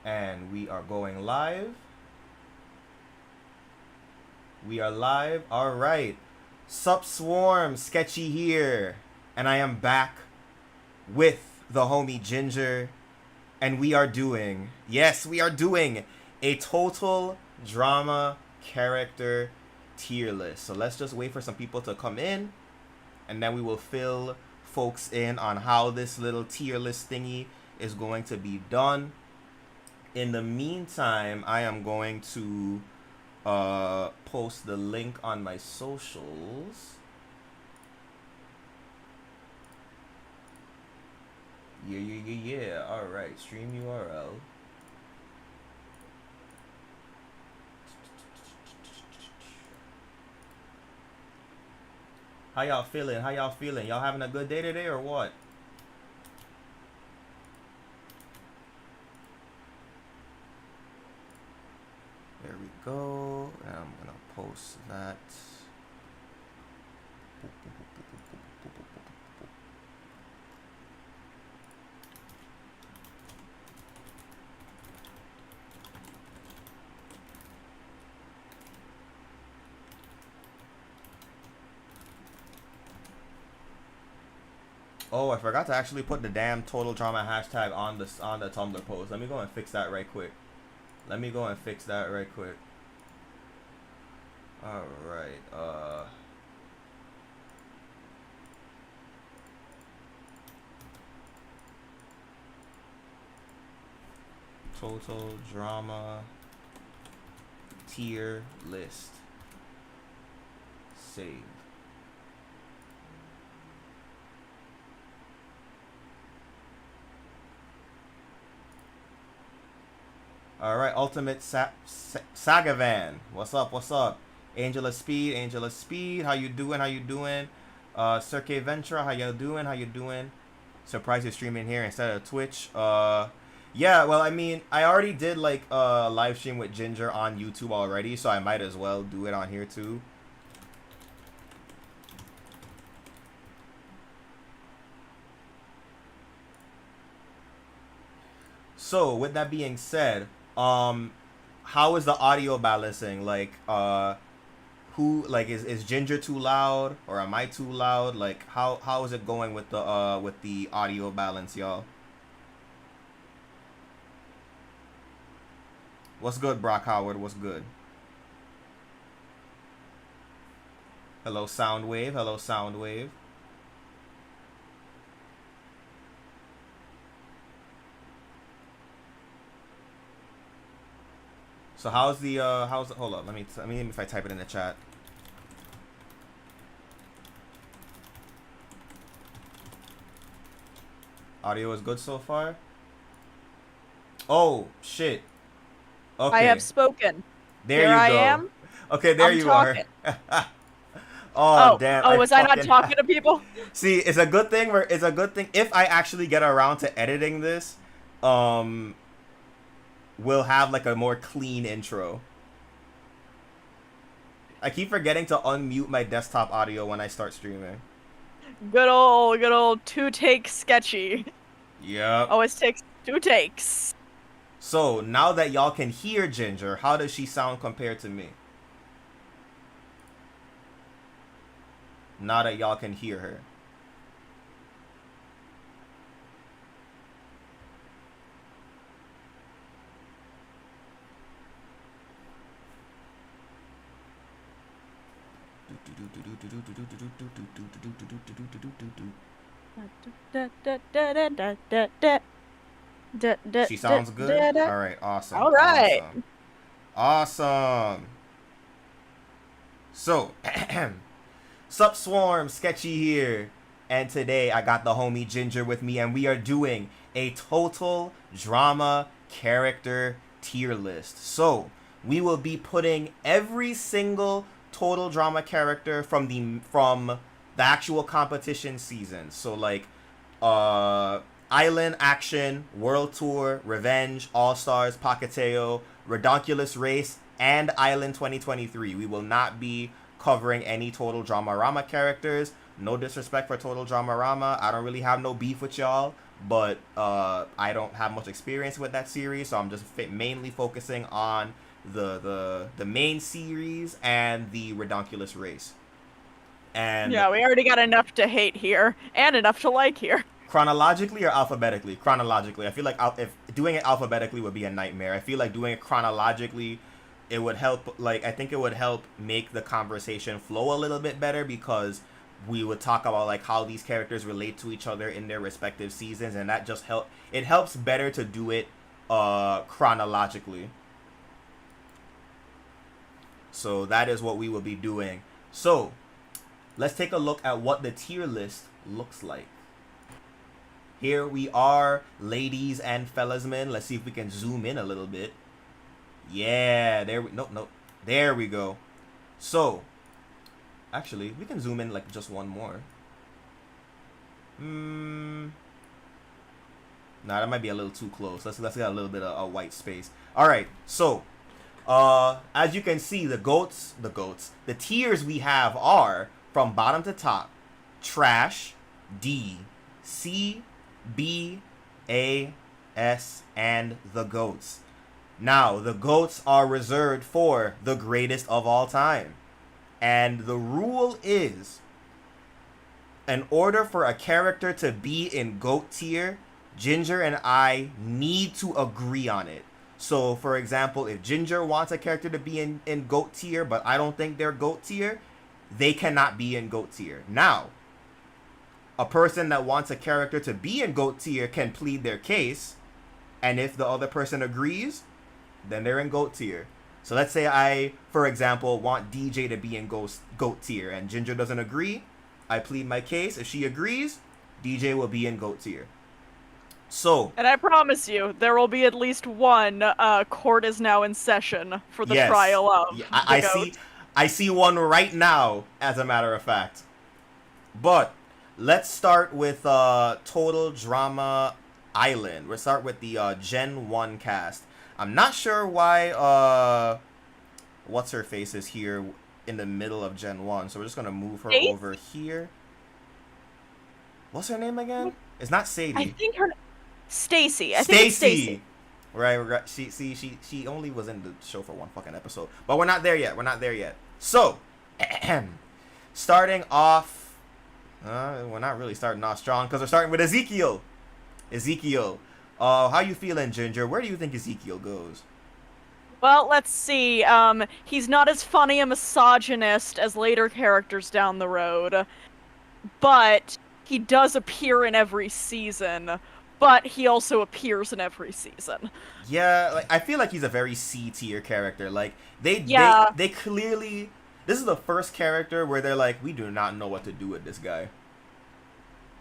And we are going live. We are live. All right. Sup Swarm, Sketchy here. And I am back with the homie Ginger. And we are doing, yes, we are doing a total drama character tier list. So let's just wait for some people to come in. And then we will fill folks in on how this little tier list thingy is going to be done. In the meantime, I am going to post the link on my socials. Yeah. All right, stream URL. How y'all feeling? Y'all having a good day today or what? There we go. And I'm gonna post that. Oh, I forgot to actually put the damn total drama hashtag on the Tumblr post. Let me go and fix that right quick. Alright, total drama tier list. Save. All right, Ultimate Sagavan. What's up? Angel of Speed. How you doing? Cirque Ventura. How you doing? Surprised you're streaming here instead of Twitch. Yeah, well, I mean, I already did like a live stream with Ginger on YouTube already, so I might as well do it on here too. So, with that being said, how is the audio balancing? Like, who, like, is Ginger too loud or am I too loud? Like, how is it going with the audio balance, y'all? What's good, Brock Howard? What's good? Hello, Soundwave. So how's hold up, let me if I type it in the chat. Audio is good so far? Oh shit. Okay. I have spoken. There you go. I am. Okay, there you are. Oh, damn. Oh, was I not talking to people? See, it's a good thing if I actually get around to editing this, we'll have like a more clean intro. I keep forgetting to unmute my desktop audio when I start streaming. Good old 2 take sketchy. Yep. Always takes 2 takes. So now that y'all can hear Ginger, how does she sound compared to me? Now that y'all can hear her. She sounds good? Alright, awesome. Alright. Awesome. So, Sup Swarm, Sketchy here. And today I got the homie Ginger with me and we are doing a total drama character tier list. So, we will be putting every single total drama character from the actual competition season. So like Island, Action, World Tour, Revenge, All Stars, Pahkitew, Ridonculous Race, and Island 2023. We will not be covering any Total Drama Rama characters. No disrespect for Total Drama Rama. I don't really have no beef with y'all. but I don't have much experience with that series, so I'm just mainly focusing on the main series and the Ridonculous Race. And Yeah, we already got enough to hate here and enough to like here. chronologically or alphabetically? Chronologically. I feel like if doing it alphabetically would be a nightmare. I feel like doing it chronologically, it would help. Like, I think it would help make the conversation flow a little bit better, because we would talk about like how these characters relate to each other in their respective seasons, and that just it helps better to do it chronologically. So that is what we will be doing. So let's take a look at what the tier list looks like. Here we are, ladies and fellasmen. Let's see if we can zoom in a little bit. Yeah, nope. There we go. So, actually, we can zoom in like just one more. Nah, that might be a little too close. Let's get a little bit of a white space. All right, so as you can see, the tiers we have are from bottom to top: trash, D, C, B, A, S, and the goats. Now, the goats are reserved for the greatest of all time. And the rule is, in order for a character to be in GOAT tier, Ginger and I need to agree on it. So, for example, if Ginger wants a character to be in GOAT tier, but I don't think they're GOAT tier, they cannot be in GOAT tier. Now, a person that wants a character to be in GOAT tier can plead their case, and if the other person agrees, then they're in GOAT tier. So let's say I, for example, want DJ to be in GOAT tier, and Ginger doesn't agree. I plead my case. If she agrees, DJ will be in GOAT tier. So, and I promise you, there will be at least one court is now in session for the trial of yeah, the goat. I see one right now, as a matter of fact. But let's start with Total Drama Island. We'll start with the Gen 1 cast. I'm not sure why what's her face is here in the middle of Gen 1, so we're just gonna move her over here. What's her name again? It's not Sadie. I think her Stacy. I think it's Stacy. Right. She only was in the show for one fucking episode. But we're not there yet. So, starting off, we're not really starting off strong, because we're starting with Ezekiel. How you feeling, Ginger? Where do you think Ezekiel goes? Well, let's see. He's not as funny a misogynist as later characters down the road, but he does appear in every season. But he also appears in every season. Yeah, like I feel like he's a very C tier character. Like they clearly, this is the first character where they're like, we do not know what to do with this guy.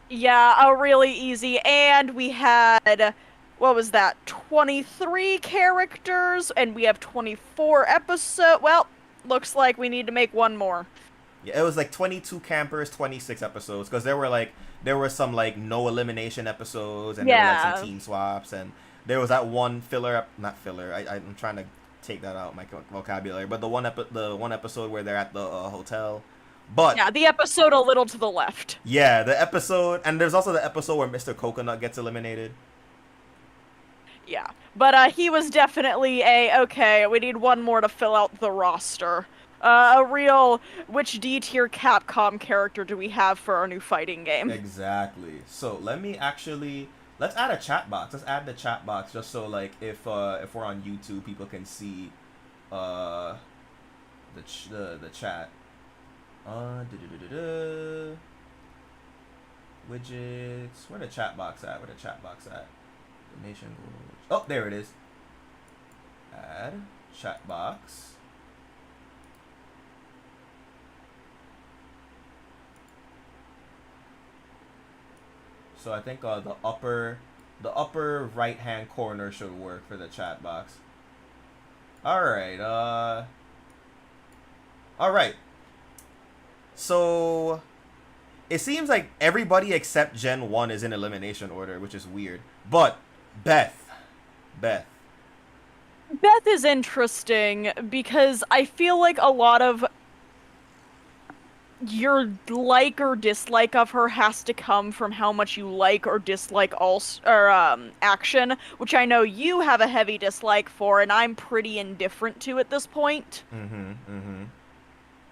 Yeah, really easy. And we had, what was that, 23 characters, and we have 24 episodes. Well, looks like we need to make one more. Yeah, it was like 22 campers, 26 episodes, because there were some like no elimination episodes, and there were like some team swaps, and there was that one not filler. I'm trying to take that out my vocabulary, but the one episode where they're at the hotel. But yeah, the episode a little to the left. Yeah, the episode, and there's also the episode where Mr. Coconut gets eliminated. Yeah, but he was definitely okay, we need one more to fill out the roster. A real, which D-tier Capcom character do we have for our new fighting game? Exactly. So let's add a chat box. Let's add the chat box just so like if we're on YouTube, people can see the chat. Widgets. Where the chat box at? Donation goals. Oh, there it is. Add chat box. So I think the upper right hand corner should work for the chat box. Alright, alright. So it seems like everybody except Gen 1 is in elimination order, which is weird. But Beth is interesting because I feel like a lot of your like or dislike of her has to come from how much you like or dislike action, which I know you have a heavy dislike for, and I'm pretty indifferent to at this point. Mm-hmm. Mm-hmm.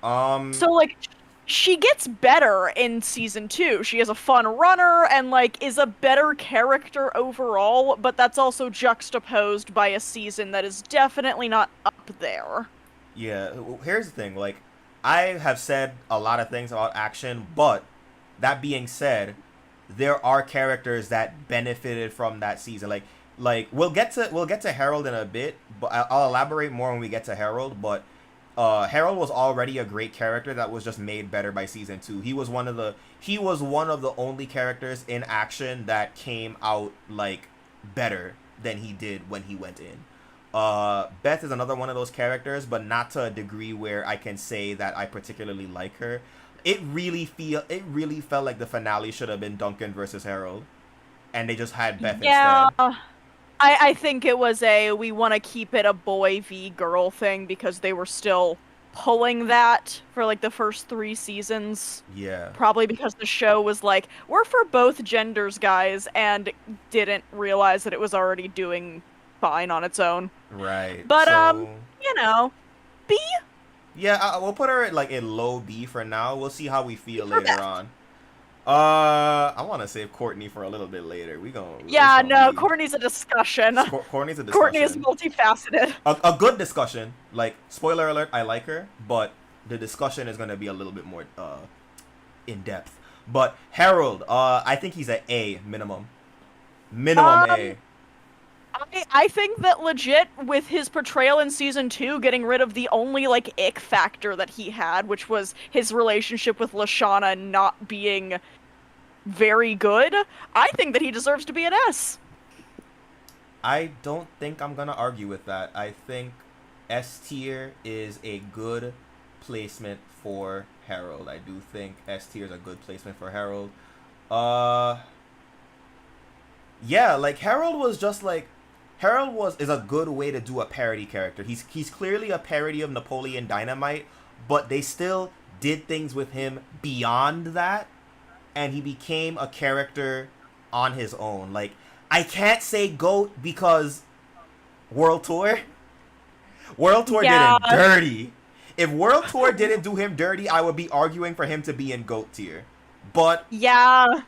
Um. So like she gets better in season 2. She is a fun runner and like is a better character overall, but that's also juxtaposed by a season that is definitely not up there. Yeah. Here's the thing. Like, I have said a lot of things about action, but that being said, there are characters that benefited from that season. Like we'll get to Harold in a bit, but I'll elaborate more when we get to Harold. But Harold was already a great character that was just made better by season 2. He was one of the only characters in action that came out like better than he did when he went in. Beth is another one of those characters, but not to a degree where I can say that I particularly like her. It really felt like the finale should have been Duncan versus Harold, and they just had Beth Yeah, instead. I think it was a we want to keep it a boy v girl thing because they were still pulling that for like the first 3 seasons. Yeah, Probably because the show was like, we're for both genders, guys, and didn't realize that it was already doing fine on its own. right. But So you know, B yeah, we'll put her like in low B for now. We'll see how we feel for later Beth. on. I want to save Courtney for a little bit later. It's Yeah, gonna no, be Courtney's a discussion. Courtney's a Courtney is discussion. multifaceted. A good discussion. Like, spoiler alert, I like her, but the discussion is gonna be a little bit more in depth. But Harold, I think he's a A minimum. Minimum Um, A. I think that legit with his portrayal in season 2, getting rid of the only like ick factor that he had, which was his relationship with Lashana not being very good, I think that he deserves to be an S. I don't think I'm gonna argue with that. I think S tier is a good placement for Harold. I do think S tier is a good placement for Harold. Uh, yeah, like Harold was is a good way to do a parody character. He's clearly a parody of Napoleon Dynamite, but they still did things with him beyond that, and he became a character on his own. Like, I can't say GOAT because World Tour. World Tour did Yeah, him dirty. If World Tour didn't do him dirty, I would be arguing for him to be in GOAT tier. But yeah.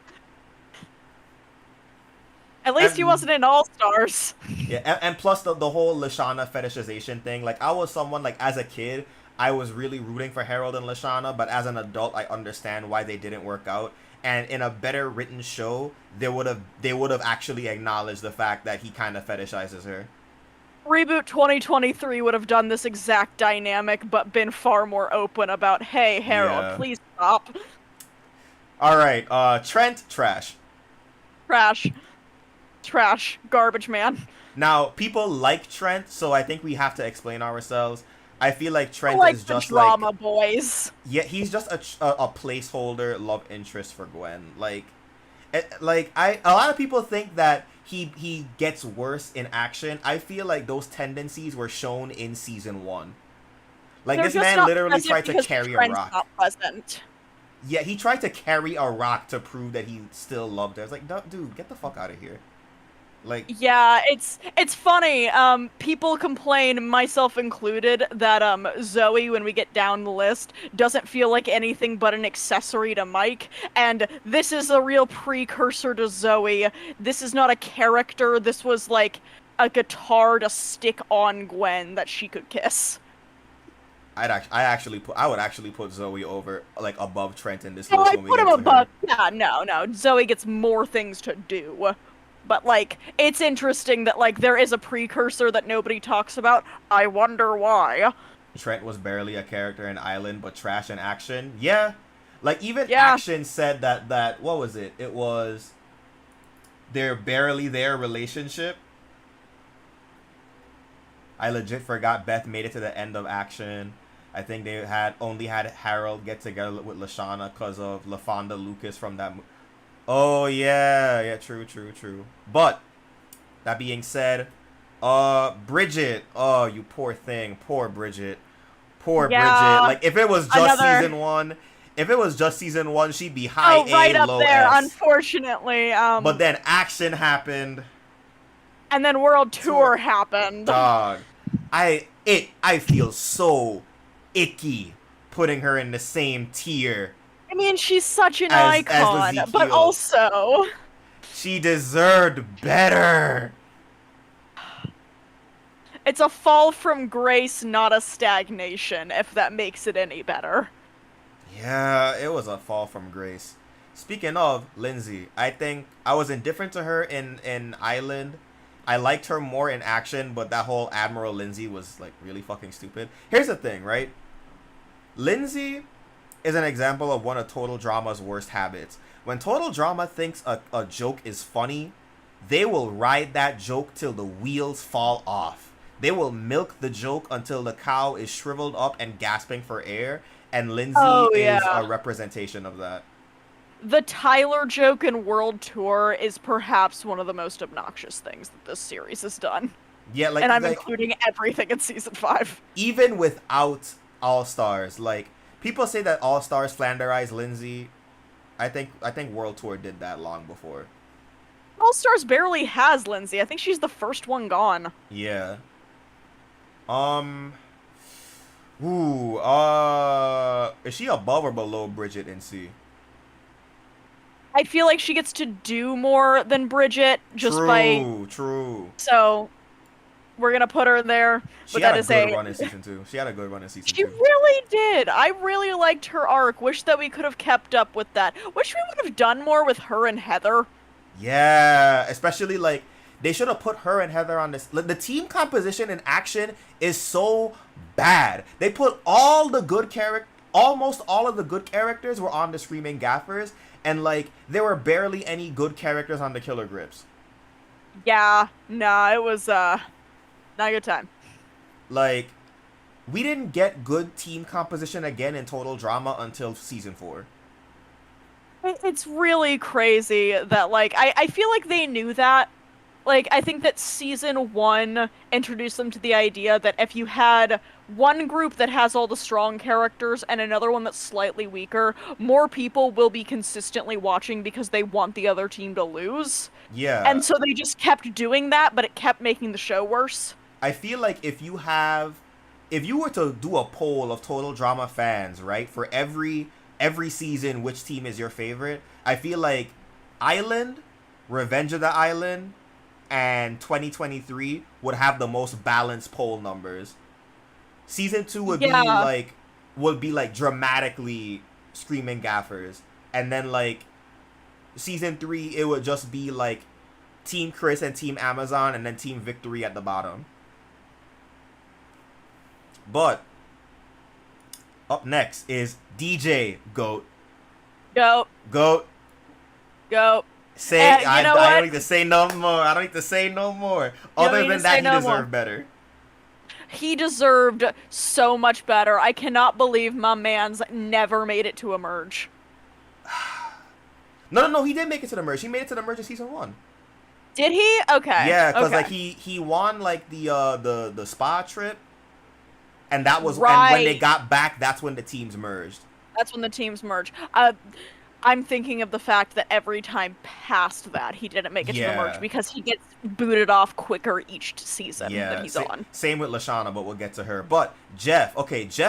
At least he and wasn't in All Stars. yeah, and plus the whole Lashana fetishization thing. Like, I was someone, like, as a kid, I was really rooting for Harold and Lashana, but as an adult, I understand why they didn't work out. And in a better written show, they would have actually acknowledged the fact that he kind of fetishizes her. Reboot 2023 would have done this exact dynamic, but been far more open about, hey, Harold, Yeah. please stop. All right. Trent, trash. Trash. Trash. Garbage man. Now, people like Trent, so I think we have to explain ourselves. I feel like I Trent like is the just like, drama, boys. yeah, he's just a placeholder love interest for Gwen. Like a lot of people think that he gets worse in action. I feel like those tendencies were shown in season 1. Like, They're this just man not literally present tried to because carry a Trent's rock. not present. Yeah, he tried to carry a rock to prove that he still loved her. It's like, dude, get the fuck out of here. Like, Yeah, it's funny. People complain, myself included, that Zoey, when we get down the list, doesn't feel like anything but an accessory to Mike, and this is a real precursor to Zoey. This is not a character. This was like a guitar to stick on Gwen that she could kiss. I would actually put Zoe over, like, above Trent in this So list I when we put him get to her. above. Yeah, no. Zoey gets more things to do. But like, it's interesting that like there is a precursor that nobody talks about. I wonder why. Trent was barely a character in Island, but trash in action. Yeah, like, even Yeah, action said that what was it? It was their barely there relationship. I legit forgot Beth made it to the end of action. I think they had only had Harold get together with Lashana because of LaFonda Lucas from that. Oh yeah, true. But that being said, Bridget. Oh, you poor thing, poor Bridget. Poor Bridget. yeah. Like, if it was just Another. season 1, If it was just season 1, she'd be high Oh, right A, up low there, S. unfortunately. But then action happened. And then World Tour happened. Dog. I feel so icky putting her in the same tier I mean, she's such an as icon, Ezekiel. but also... She deserved better. It's a fall from grace, not a stagnation, if that makes it any better. Yeah, it was a fall from grace. Speaking of Lindsay, I think I was indifferent to her in Island. I liked her more in action, but that whole Admiral Lindsay was like really fucking stupid. Here's the thing, right? Lindsay is an example of one of Total Drama's worst habits. When Total Drama thinks a joke is funny, they will ride that joke till the wheels fall off. They will milk the joke until the cow is shriveled up and gasping for air, and Lindsay is a representation of that. The Tyler joke in World Tour is perhaps one of the most obnoxious things that this series has done. Yeah, like, and I'm including everything in season 5. Even without All-Stars, like, people say that All-Stars flanderized Lindsay. I think World Tour did that long before. All-Stars barely has Lindsay. I think she's the first one gone. Yeah. Is she above or below Bridget in C? I feel like she gets to do more than Bridget just by... True. So, we're gonna put her there. She had a good run in season 2. She had a good run in season 2. She really did. I really liked her arc. Wish that we could have kept up with that. Wish we would have done more with her and Heather. Yeah, especially like they should have put her and Heather on this. The team composition in action is so bad. They put almost all of the good characters were on the Screaming Gaffers, and like there were barely any good characters on the Killer Grips. Yeah, nah, it was not a good time. Like, we didn't get good team composition again in Total Drama until season 4. It's really crazy that, like, I feel like they knew that. Like, I think that season 1 introduced them to the idea that if you had one group that has all the strong characters and another one that's slightly weaker, more people will be consistently watching because they want the other team to lose. Yeah. And so they just kept doing that, but it kept making the show worse. I feel like if you were to do a poll of Total Drama fans, right, for every season, which team is your favorite, I feel like Island, Revenge of the Island, and 2023 would have the most balanced poll numbers. Season 2 would be like dramatically Screaming Gaffers, and then like season 3 it would just be like Team Chris and Team Amazon, and then Team Victory at the bottom. But up next is DJ Goat. Go. I don't need to say no more. Other than that, he deserved better. He deserved so much better. I cannot believe my man's never made it to a merge. No, he did make it to the merge. He made it to the merge in season 1. Did he? Okay. Yeah, because like he won like the spa trip, and that was right. And when they got back, that's when the teams merged. That's when the teams merge. I'm thinking of the fact that every time past that, he didn't make it to the merge because he gets booted off quicker each season that he's on. Same with Lashana, but we'll get to her. But Jeff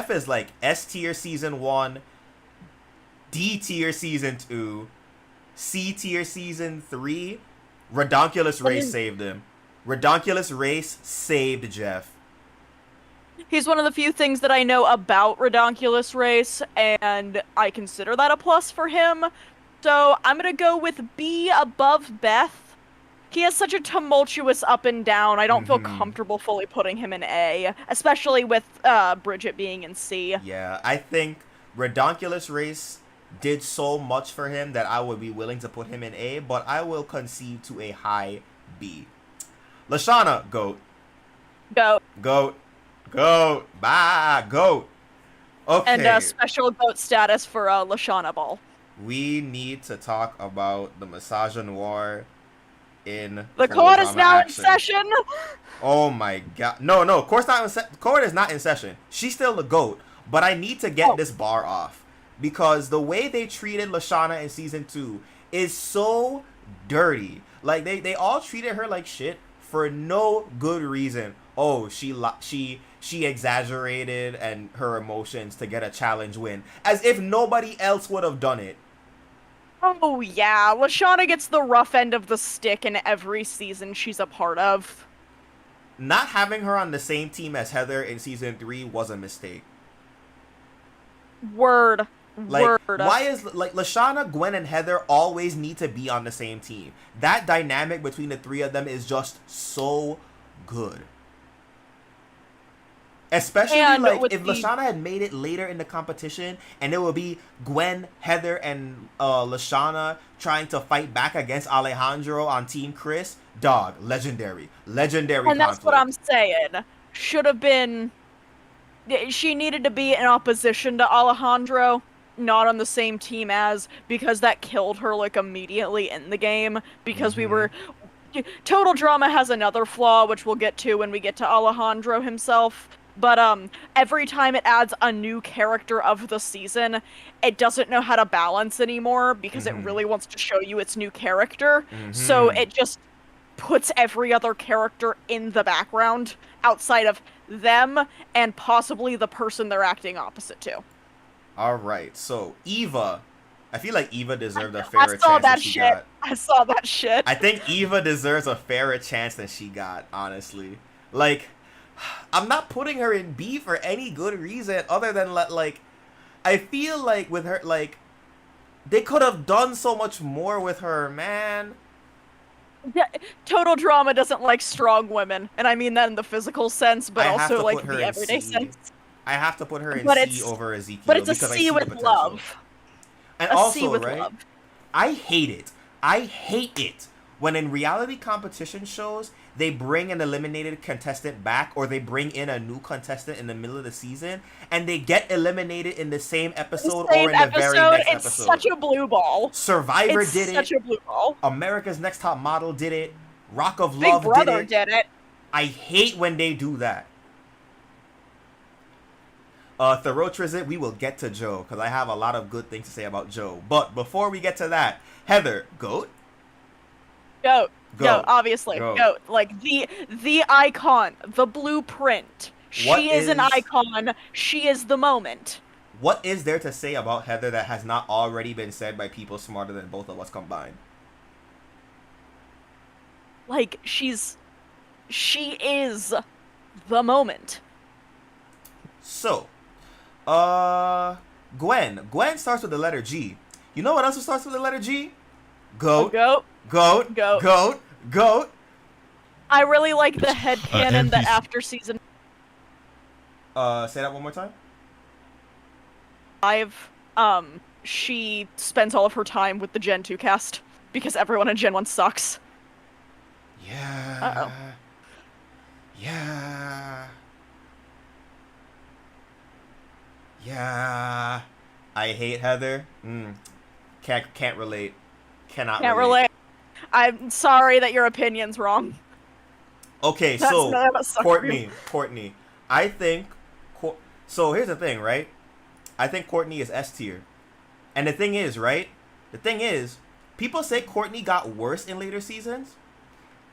is like S tier season 1, D tier season 2, C tier season 3. Ridonculous Race saved him. Ridonculous Race saved Jeff. He's one of the few things that I know about Ridonculous Race, and I consider that a plus for him. So I'm gonna go with B above Beth. He has such a tumultuous up and down. I don't feel comfortable fully putting him in A, especially with Bridget being in C. Yeah, I think Ridonculous Race did so much for him that I would be willing to put him in A, but I will concede to a high B. Lashana, Goat. Bye, Goat. Okay. And special Goat status for Lashana Ball. We need to talk about the misogynoir in the court is now in session. Oh my god. No, court is not in session. She's still the GOAT, but I need to get this bar off. because the way they treated Lashana in season 2 is so dirty. Like they all treated her like shit for no good reason. Oh, she exaggerated and her emotions to get a challenge win, as if nobody else would have done it. Oh yeah, Lashana gets the rough end of the stick in every season she's a part of. Not having her on the same team as Heather in season 3 was a mistake. Word. Like, why is, like, Lashana, Gwen, and Heather always need to be on the same team? That dynamic between the three of them is just so good. Especially, like, if Lashana had made it later in the competition, and it would be Gwen, Heather, and Lashana trying to fight back against Alejandro on Team Chris, dog, legendary conflict. And that's what I'm saying. Should have been... She needed to be in opposition to Alejandro, not on the same team as, because that killed her, like, immediately in the game, because we were... Total Drama has another flaw, which we'll get to when we get to Alejandro himself, but, every time it adds a new character of the season, it doesn't know how to balance anymore, because it really wants to show you its new character, so it just puts every other character in the background, outside of them, and possibly the person they're acting opposite to. Alright, so Eva. I feel like Eva deserved a fairer chance than she got. I saw that shit. I think Eva deserves a fairer chance than she got, honestly. Like, I'm not putting her in B for any good reason other than, like, I feel like with her, like, they could have done so much more with her, man. Yeah, Total Drama doesn't like strong women, and I mean that in the physical sense, but also like the everyday sense. I have to put her in C over Ezekiel. But it's a C with love. And also, right, I hate it. I hate it when in reality competition shows, they bring an eliminated contestant back, or they bring in a new contestant in the middle of the season, and they get eliminated in the same episode or in the very next episode. It's such a blue ball. Survivor did it. It's such a blue ball. America's Next Top Model did it. Rock of Big Love Brother did it. I hate when they do that. Thoreau-Trizit, we will get to Joe, because I have a lot of good things to say about Joe. But before we get to that, Heather, GOAT? GOAT. GOAT, obviously. GOAT. Like, the icon, the blueprint. She is an icon. She is the moment. What is there to say about Heather that has not already been said by people smarter than both of us combined? Like, she is the moment. So, Gwen. Gwen starts with the letter G. You know what else starts with the letter G? Goat. Goat. Goat. Goat. Goat. Goat. I really like the headcanon that after season... Say that one more time? 5, she spends all of her time with the Gen 2 cast, because everyone in Gen 1 sucks. Yeah. Uh-oh. Yeah. Yeah. I hate Heather. Can't relate. Can't relate. I'm sorry that your opinion's wrong. Okay, so Courtney. I think so here's the thing, right? I think Courtney is S tier. And the thing is, right? People say Courtney got worse in later seasons.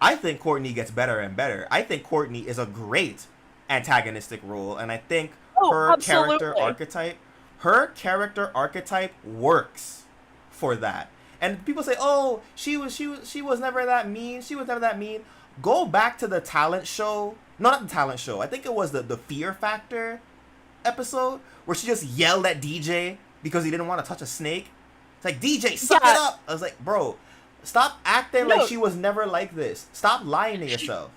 I think Courtney gets better and better. I think Courtney is a great antagonistic role, and I think her character archetype works for that. And people say, "Oh, she was never that mean. She was never that mean." Go back to the talent show. No, not the talent show. I think it was the Fear Factor episode where she just yelled at DJ because he didn't want to touch a snake. It's like, DJ, suck it up. I was like, bro, stop acting like she was never like this. Stop lying to yourself.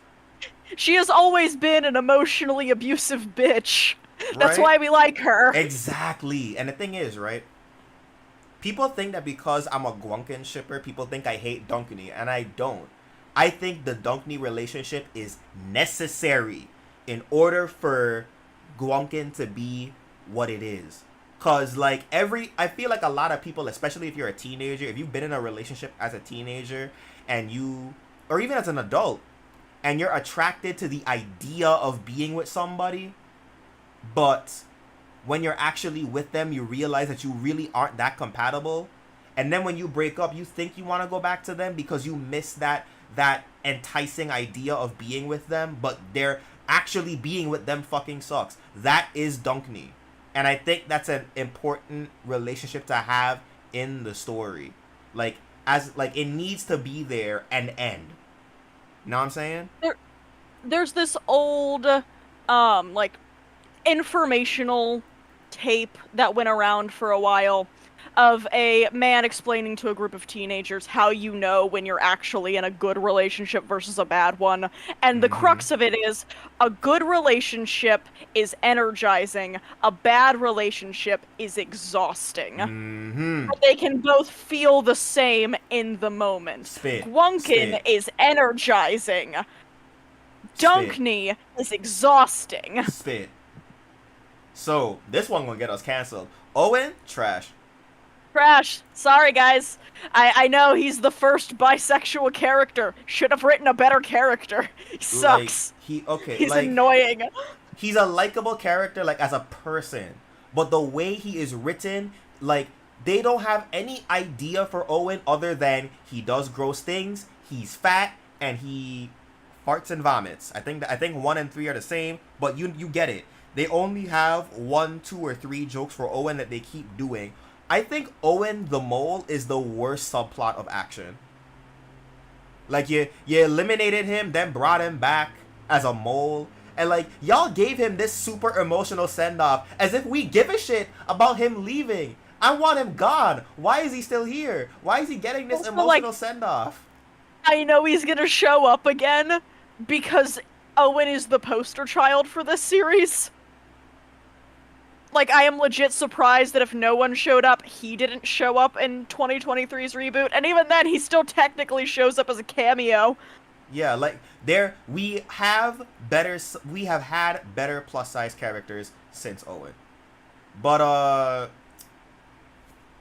She has always been an emotionally abusive bitch. That's why we like her. Exactly. And the thing is, right? People think that because I'm a Gwunkin shipper, people think I hate Dunkany, and I don't. I think the Dunkany relationship is necessary in order for Gwunkin to be what it is. Cause like I feel like a lot of people, especially if you're a teenager, if you've been in a relationship as a teenager or even as an adult, and you're attracted to the idea of being with somebody, but when you're actually with them, you realize that you really aren't that compatible. And then when you break up, you think you want to go back to them because you miss that enticing idea of being with them, but they're actually being with them fucking sucks. That is Dunkney. And I think that's an important relationship to have in the story. Like, it needs to be there and end. You know what I'm saying? There's this old, informational tape that went around for a while of a man explaining to a group of teenagers how you know when you're actually in a good relationship versus a bad one. And the crux of it is a good relationship is energizing, a bad relationship is exhausting. But they can both feel the same in the moment. Gwunkin is energizing. Dunkney is exhausting. Spit. So, this one gonna get us canceled. Owen, trash. Trash. Sorry, guys. I know he's the first bisexual character. Should have written a better character. He sucks. He's annoying. He's a likable character, like, as a person. But the way he is written, like, they don't have any idea for Owen other than he does gross things, he's fat, and he farts and vomits. I think 1 and 3 are the same, but you get it. They only have 1, 2, or 3 jokes for Owen that they keep doing. I think Owen the Mole is the worst subplot of Action. Like, you eliminated him, then brought him back as a mole. And, like, y'all gave him this super emotional send-off as if we give a shit about him leaving. I want him gone. Why is he still here? Why is he getting this emotional send-off? I know he's gonna show up again because Owen is the poster child for this series. Like, I am legit surprised that if no one showed up, he didn't show up in 2023's reboot. And even then, he still technically shows up as a cameo. Yeah, like, we have had better plus-size characters since Owen. But,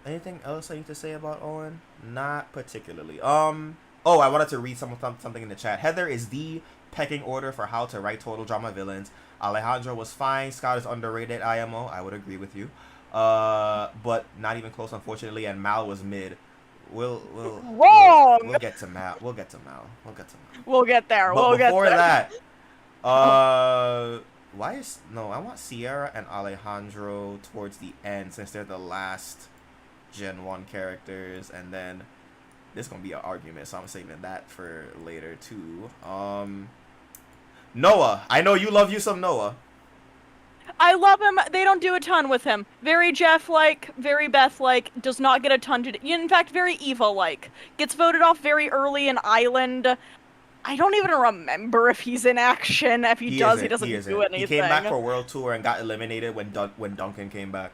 anything else I need to say about Owen? Not particularly. I wanted to read something in the chat. Heather is the pecking order for how to write total drama villains. Alejandro was fine. Scott is underrated. IMO. I would agree with you. But not even close, unfortunately. And Mal was mid. We'll get to Mal. We'll get there. But before that, I want Sierra and Alejandro towards the end since they're the last Gen 1 characters, and then this is gonna be an argument, so I'm saving that for later too. Noah, I know you love you some Noah. I love him. They don't do a ton with him. Very Jeff-like, very Beth-like, does not get a ton to do. In fact, very Eva-like. Gets voted off very early in Island. I don't even remember if he's in Action. If he doesn't do anything. He came back for World Tour and got eliminated when Duncan came back.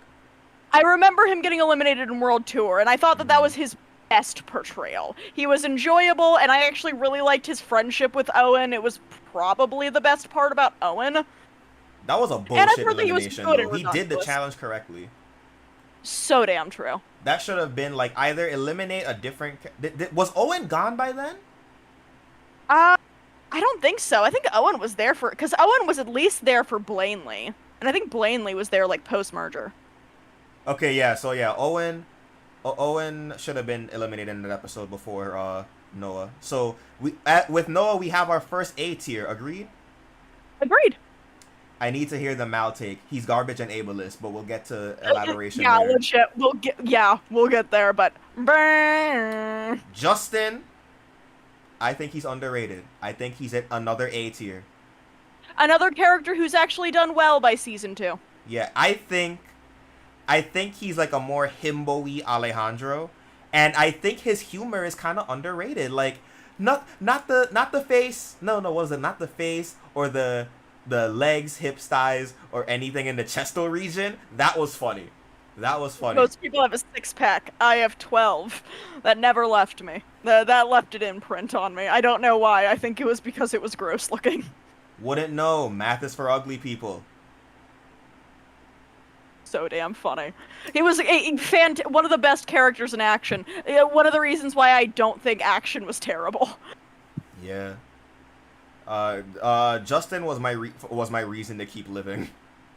I remember him getting eliminated in World Tour, and I thought that was his best portrayal. He was enjoyable, and I actually really liked his friendship with Owen. It was probably the best part about Owen. That was a bullshit elimination, though. He did the challenge correctly. So damn true. That should have been, like, either eliminate a different... Was Owen gone by then? I don't think so. I think Owen was there for... Because Owen was at least there for Blaney. And I think Blaney was there, like, post-merger. Okay, yeah. So, yeah, Owen should have been eliminated in that episode before Noah. So, with Noah, we have our first A tier. Agreed? Agreed. I need to hear the Mal take. He's garbage and ableist, but we'll get to elaboration yeah, later. Legit. We'll get there, but... Justin, I think he's underrated. I think he's at another A tier. Another character who's actually done well by season 2. Yeah, I think he's like a more himbo-y Alejandro, and I think his humor is kind of underrated. Like, not the face. No, what was it? Not the face or the legs, hips, thighs, or anything in the chestal region. That was funny. Most people have a 6-pack. I have 12. That never left me. That left an imprint on me. I don't know why. I think it was because it was gross looking. Wouldn't know. Math is for ugly people. So damn funny. He was one of the best characters in Action. One of the reasons why I don't think Action was terrible. Yeah. Justin was my reason to keep living.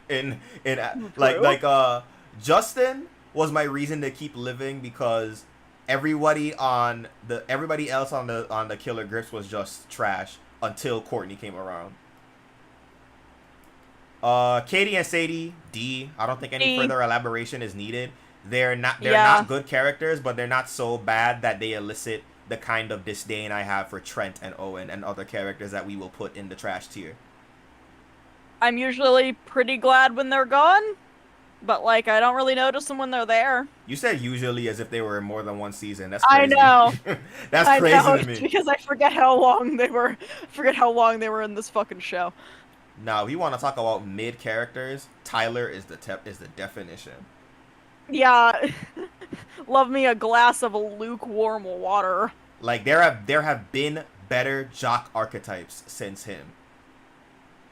in True. Justin was my reason to keep living because everybody else on the Killer Grips was just trash until Courtney came around. Katie and Sadie, D. I don't think any further elaboration is needed. They're not good characters, but they're not so bad that they elicit the kind of disdain I have for Trent and Owen and other characters that we will put in the trash tier. I'm usually pretty glad when they're gone, but like I don't really notice them when they're there. You said usually as if they were in more than one season. That's crazy. I know. That's crazy to me. Because I forget how long they were. Forget how long they were in this fucking show. Now, if you want to talk about mid characters, Tyler is the definition. Yeah, love me a glass of lukewarm water. Like there have been better jock archetypes since him.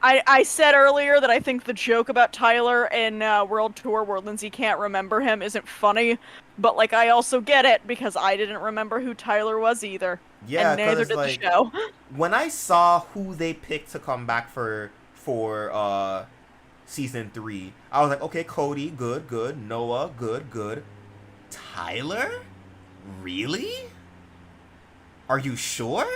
I said earlier that I think the joke about Tyler in World Tour where Lindsay can't remember him isn't funny, but like I also get it because I didn't remember who Tyler was either. Yeah, and neither did the show. When I saw who they picked to come back for season 3, I was like, okay, Cody, good. Noah, good. Tyler? Really? Are you sure?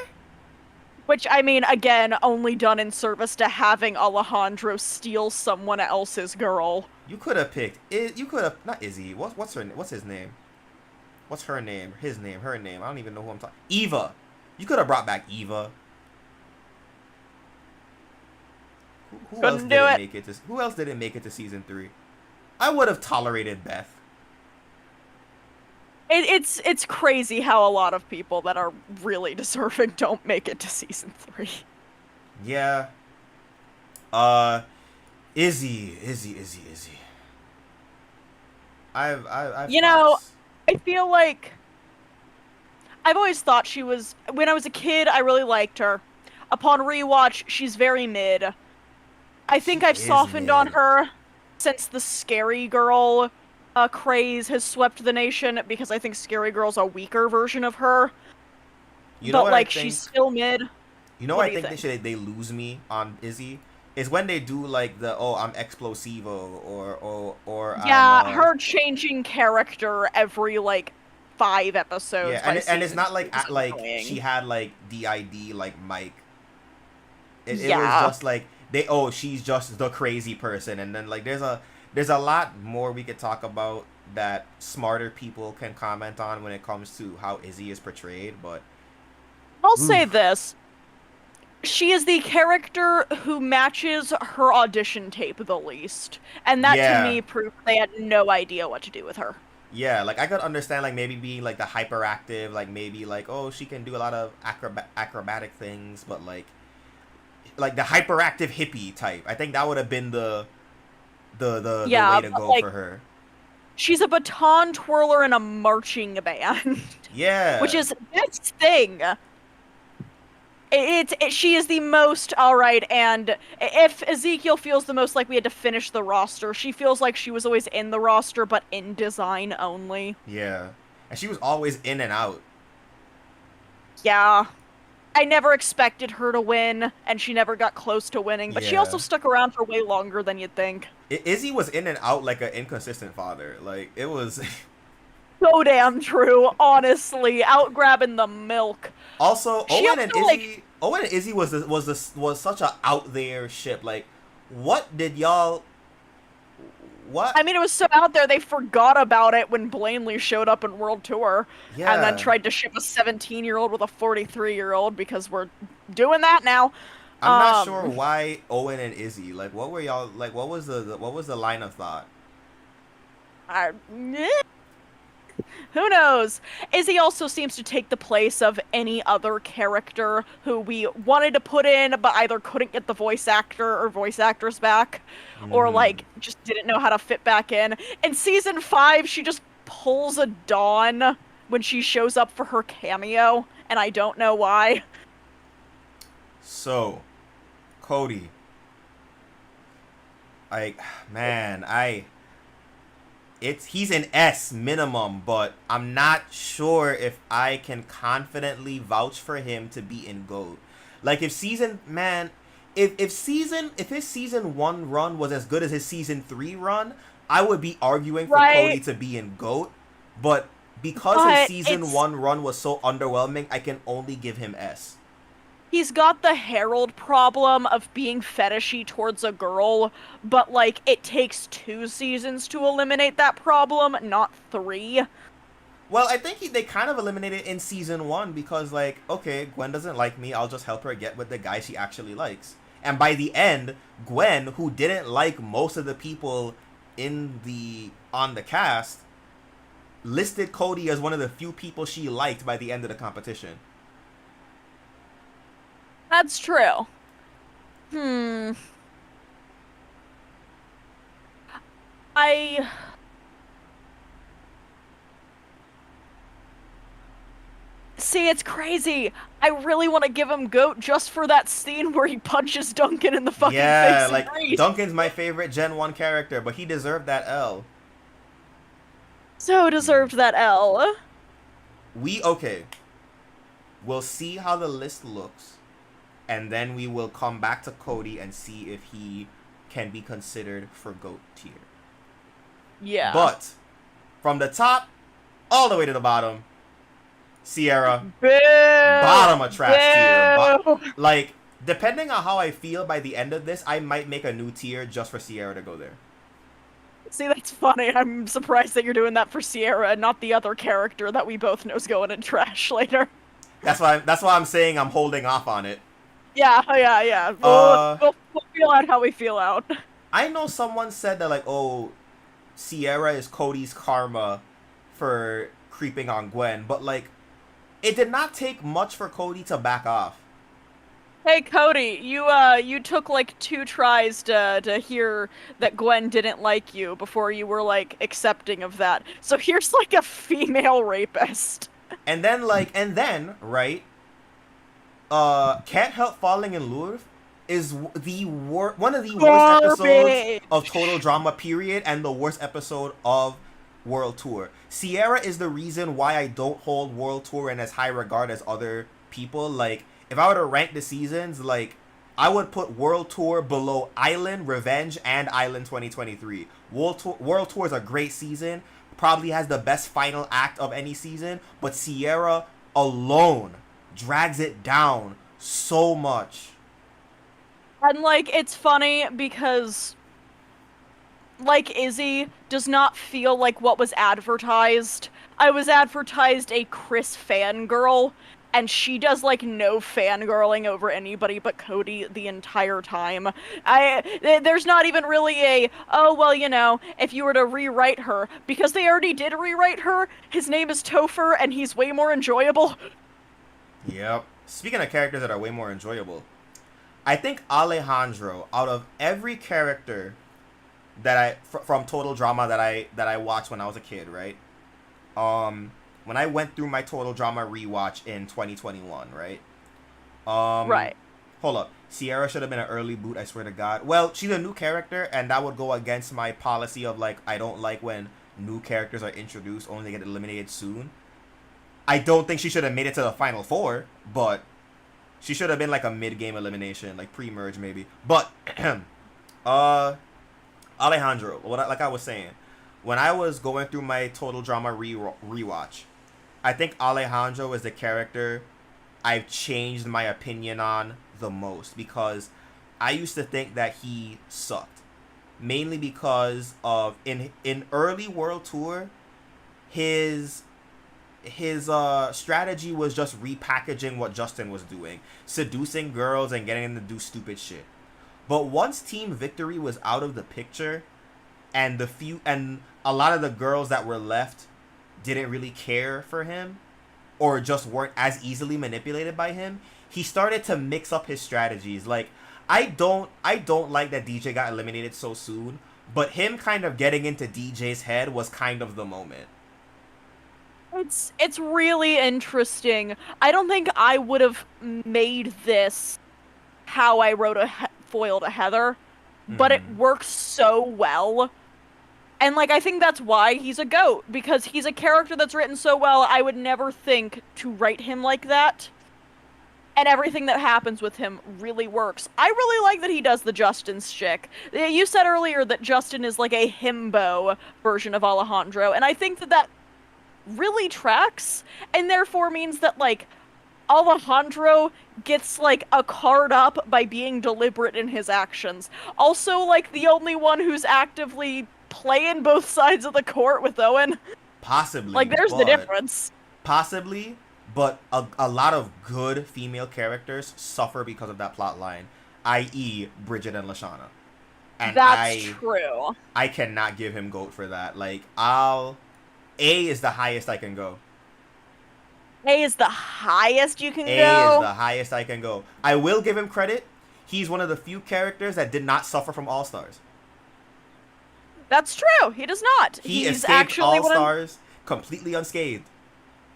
Which, I mean, again, only done in service to having Alejandro steal someone else's girl. You could have picked it. You could have not Izzy. What's his name? What's her name? His name? Her name? I don't even know who I'm talking. Eva. You could have brought back Eva. Who else didn't make it to season 3? I would have tolerated Beth. It's crazy how a lot of people that are really deserving don't make it to season 3. Yeah. Izzy. I've You know, I feel like I've always thought she was, when I was a kid, I really liked her. Upon rewatch, she's very mid. I think I've softened on her since the Scary Girl craze has swept the nation because I think Scary Girl's a weaker version of her. You know but what like I think? she's still mid. You know what I think they lose me on Izzy is when they do like the I'm explosivo or yeah, her changing character every like 5 episodes. Yeah, and it's not like she had like DID like Mike. It was just like she's just the crazy person, and then like there's a lot more we could talk about that smarter people can comment on when it comes to how Izzy is portrayed, but I'll say this. She is the character who matches her audition tape the least. And that to me proves they had no idea what to do with her. Yeah, like I could understand like maybe being like the hyperactive, like maybe like she can do a lot of acrobatic things, but like the hyperactive hippie type. I think that would have been the way to go for her. She's a baton twirler in a marching band. Yeah. Which is this thing. She is the most alright, and if Ezekiel feels the most like we had to finish the roster, she feels like she was always in the roster, but in design only. Yeah. And she was always in and out. Yeah. I never expected her to win, and she never got close to winning, but she also stuck around for way longer than you'd think. Izzy was in and out like an inconsistent father. Like, it was... so damn true, honestly. Out grabbing the milk. Also, Owen and Izzy was such a out there ship. Like, what did y'all... What? I mean, it was so out there they forgot about it when Blanley showed up in World Tour. Yeah. And then tried to ship a 17-year-old with a 43-year-old because we're doing that now. I'm not sure why Owen and Izzy. Like, what were y'all... Like, what was the line of thought? Who knows? Izzy also seems to take the place of any other character who we wanted to put in, but either couldn't get the voice actor or voice actress back, or like just didn't know how to fit back in. In season 5, she just pulls a Dawn when she shows up for her cameo, and I don't know why. So, Cody. He's an S minimum, but I'm not sure if I can confidently vouch for him to be in GOAT. Like, if if his season 1 run was as good as his season 3 run, I would be arguing for Right. Cody to be in GOAT. But because his But season 1 run was so underwhelming, I can only give him S. he's got the Harold problem of being fetishy towards a girl, but like it takes 2 seasons to eliminate that problem, not 3. Well, I think they kind of eliminated it in season 1 because, like, okay, Gwen doesn't like me, I'll just help her get with the guy she actually likes. And by the end, Gwen, who didn't like most of the people on the cast, listed Cody as one of the few people she liked by the end of the competition. That's true. I See, it's crazy. I really want to give him GOAT just for that scene where he punches Duncan in the fucking face. Like, Grease. Duncan's my favorite Gen 1 character, but he deserved that L. So deserved that L. Okay. We'll see how the list looks, and then we will come back to Cody and see if he can be considered for GOAT tier. Yeah. But from the top all the way to the bottom, Sierra, Boo! bottom of trash Boo! tier. Like, depending on how I feel by the end of this, I might make a new tier just for Sierra to go there. See, that's funny. I'm surprised that you're doing that for Sierra and not the other character that we both know's going in trash later. That's why I'm saying I'm holding off on it. Yeah. We'll feel out how we feel out. I know someone said that, like, oh, Sierra is Cody's karma for creeping on Gwen, but, like, it did not take much for Cody to back off. Hey Cody, you took like 2 tries to hear that Gwen didn't like you before you were like accepting of that. So here's like a female rapist. And then right, Can't Help Falling in Love is one of the worst episodes of Total Drama period, and the worst episode of World Tour. Sierra is the reason why I don't hold World Tour in as high regard as other people. Like, if I were to rank the seasons, like, I would put World Tour below Island, Revenge, and Island 2023. World Tour is a great season, probably has the best final act of any season, but Sierra alone drags it down so much. And like it's funny because like Izzy does not feel like what was advertised. I was advertised a Chris fangirl, and she does like no fangirling over anybody but Cody the entire time. There's not even really a, oh well, you know, if you were to rewrite her, because they already did rewrite her. His name is Topher and he's way more enjoyable. Yep. Speaking of characters that are way more enjoyable, I think Alejandro, out of every character that from Total Drama that I watched when I was a kid, right? When I went through my Total Drama rewatch in 2021, right? Right. Hold up. Sierra should have been an early boot, I swear to God. Well, she's a new character, and that would go against my policy of, like, I don't like when new characters are introduced, only to get eliminated soon. I don't think she should have made it to the Final Four, but she should have been, like, a mid-game elimination, like, pre-merge, maybe. But, Alejandro, like I was saying, when I was going through my Total Drama rewatch, I think Alejandro is the character I've changed my opinion on the most, because I used to think that he sucked, mainly because of in early World Tour, his strategy was just repackaging what Justin was doing, seducing girls and getting them to do stupid shit. But once Team Victory was out of the picture, and a lot of the girls that were left didn't really care for him, or just weren't as easily manipulated by him, he started to mix up his strategies. Like, I don't like that DJ got eliminated so soon, but him kind of getting into DJ's head was kind of the moment. It's really interesting. I don't think I would have made this how I wrote a foil to Heather, but it works so well. And, like, I think that's why he's a GOAT, because he's a character that's written so well, I would never think to write him like that. and everything that happens with him really works. I really like that he does the Justin's shtick. You said earlier that Justin is like a himbo version of Alejandro, and I think that really tracks, and therefore means that, like, Alejandro gets, like, a card up by being deliberate in his actions. Also, like, the only one who's actively playing both sides of the court with Owen. Possibly. Like, there's the difference. Possibly, but a lot of good female characters suffer because of that plot line, i.e. Bridget and Lashana. And That's true. I cannot give him GOAT for that. Like, A is the highest I can go. A is the highest you can go? A is the highest I can go. I will give him credit. He's one of the few characters that did not suffer from All-Stars. That's true. He does not. He's escaped actually All-Stars completely unscathed.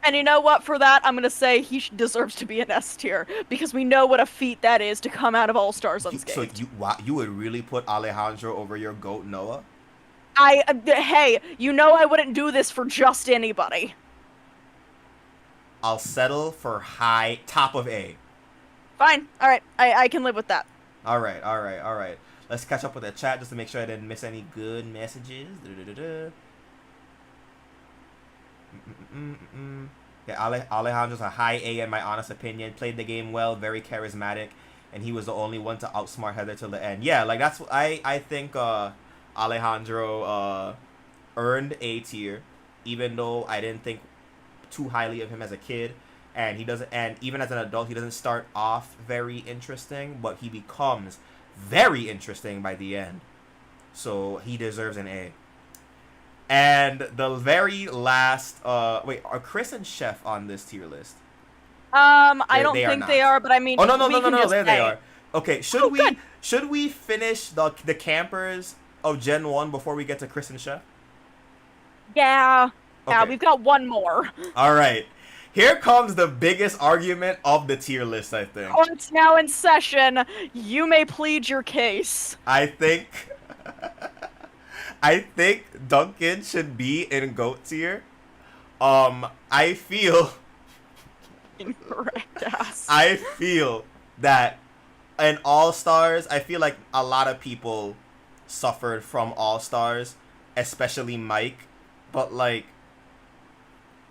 And you know what? For that, I'm going to say he deserves to be an S tier, because we know what a feat that is to come out of All-Stars unscathed. So you would really put Alejandro over your GOAT Noah? Hey, you know I wouldn't do this for just anybody. I'll settle for top of A. Fine. Alright, I can live with that. Alright. Let's catch up with the chat just to make sure I didn't miss any good messages. Yeah, Alejandro's a high A in my honest opinion. Played the game well, very charismatic, and he was the only one to outsmart Heather till the end. Yeah, like that's I think Alejandro earned A tier, even though I didn't think too highly of him as a kid, and he doesn't, and even as an adult he doesn't start off very interesting, but he becomes very interesting by the end. So he deserves an A. And the very last, wait, are Chris and Chef on this tier list? I don't think they are, but I mean, oh no, there they are. Okay, should we finish the campers of Gen 1 before we get to Chris and Chef? Yeah. Okay. Yeah, we've got one more. All right. Here comes the biggest argument of the tier list, I think. Court's now in session. You may plead your case. I think Duncan should be in GOAT tier. I feel incorrect ass. I feel that in All-Stars, I feel like a lot of people suffered from All-Stars, especially Mike. But like,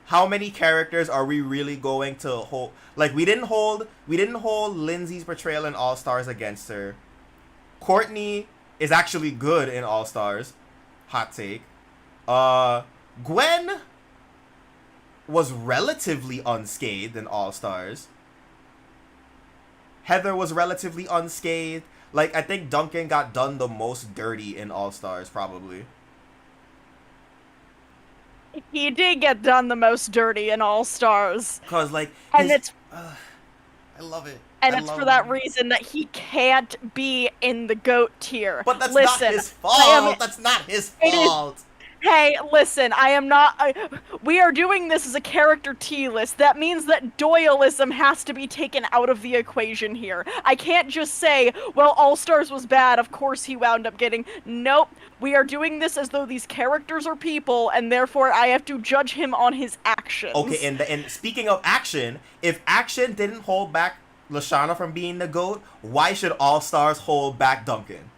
how many characters are we really going to hold? Like, we didn't hold Lindsay's portrayal in All-Stars against her. Courtney is actually good in All-Stars. Hot take. Gwen was relatively unscathed in All-Stars. Heather was relatively unscathed. Like, I think Duncan got done the most dirty in All-Stars, probably. He did get done the most dirty in All-Stars. Cause like, and it's I love it. And it's for that reason that he can't be in the GOAT tier. But that's not his fault. That's not his fault. Hey, listen, I am not... we are doing this as a character T list. That means that Doyleism has to be taken out of the equation here. I can't just say, well, All-Stars was bad, of course he wound up getting... Nope. We are doing this as though these characters are people, and therefore I have to judge him on his actions. Okay, and speaking of action, if action didn't hold back Lashana from being the GOAT, why should All-Stars hold back Duncan?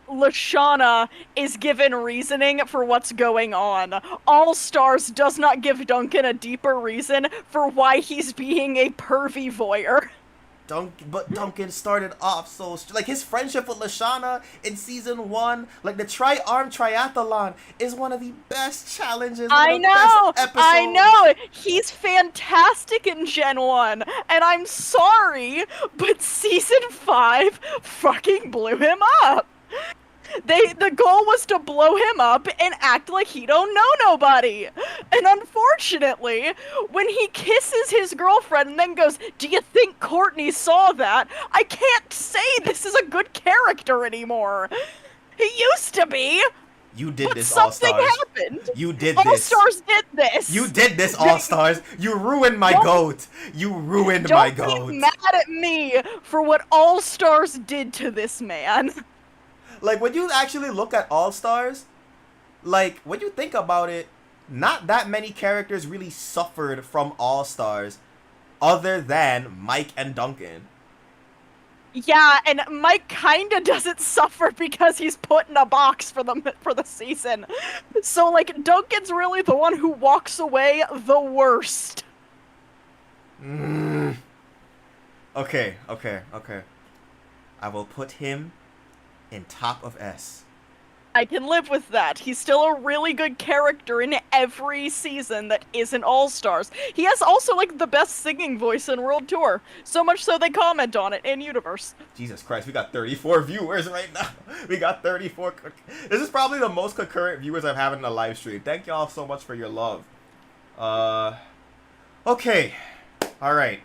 Lashana is given reasoning for what's going on. All-Stars does not give Duncan a deeper reason for why he's being a pervy voyeur. But Duncan started off so... Like, his friendship with Lashana in Season 1, like, the Tri-Arm Triathlon is one of the best challenges. I know! He's fantastic in Gen 1, and I'm sorry, but Season 5 fucking blew him up! The goal was to blow him up and act like he don't know nobody. And unfortunately, when he kisses his girlfriend and then goes, "Do you think Courtney saw that?" I can't say this is a good character anymore. He used to be. You did this, All-Stars. All-Stars. Something happened. You did this. All-Stars did this. You did this, All-Stars. You ruined my GOAT. You ruined my GOAT. Don't be mad at me for what All-Stars did to this man. Like, when you actually look at All-Stars, like, when you think about it, not that many characters really suffered from All-Stars. other than Mike and Duncan. Yeah, and Mike kinda doesn't suffer because he's put in a box for the season. So like Duncan's really the one who walks away the worst. Okay. I will put him in top of S. I can live with that. He's still a really good character in every season that isn't All-Stars. He has also, like, the best singing voice in World Tour. So much so they comment on it in Universe. Jesus Christ, we got 34 viewers right now. We got 34. This is probably the most concurrent viewers I've had in a live stream. Thank y'all so much for your love. Okay. Alright.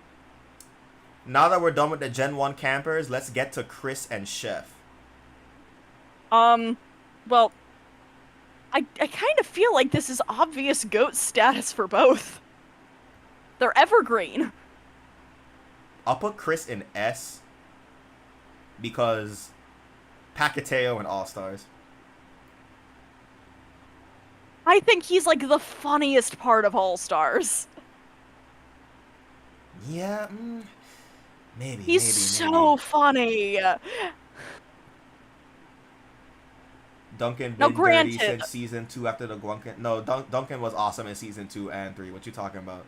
Now that we're done with the Gen 1 campers, let's get to Chris and Chef. Well, I kind of feel like this is obvious GOAT status for both. They're evergreen. I'll put Chris in S because Pahkitew and All-Stars. I think he's like the funniest part of All-Stars. Yeah, maybe. He's so funny. Duncan been Now, dirty granted, since season 2 after the Duncan. No, Duncan was awesome in season 2 and 3. What you talking about?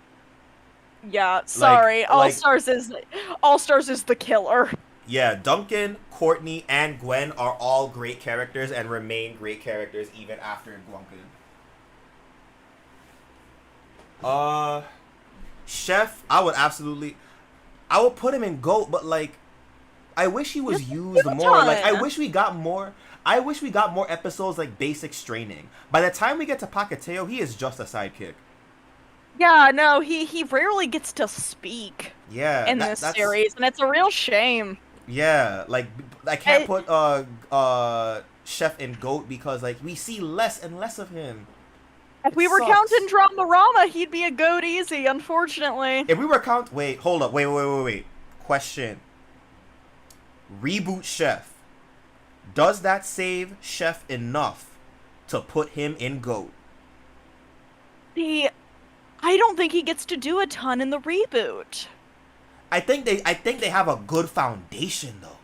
Yeah, sorry. All-Stars is the killer. Yeah, Duncan, Courtney, and Gwen are all great characters and remain great characters even after Duncan. Chef, I would put him in GOAT, but like, I wish he was used more. Like, I wish we got more episodes like basic straining. By the time we get to Pahkitew, he is just a sidekick. Yeah, no, he rarely gets to speak. Yeah, in this series, and it's a real shame. Yeah, like I can't put Chef in GOAT because like we see less and less of him. If we were counting Dramarama, he'd be a GOAT easy, unfortunately. If we were wait, hold up, wait. Question. Reboot Chef. Does that save Chef enough to put him in GOAT? I don't think he gets to do a ton in the reboot. I think they have a good foundation though.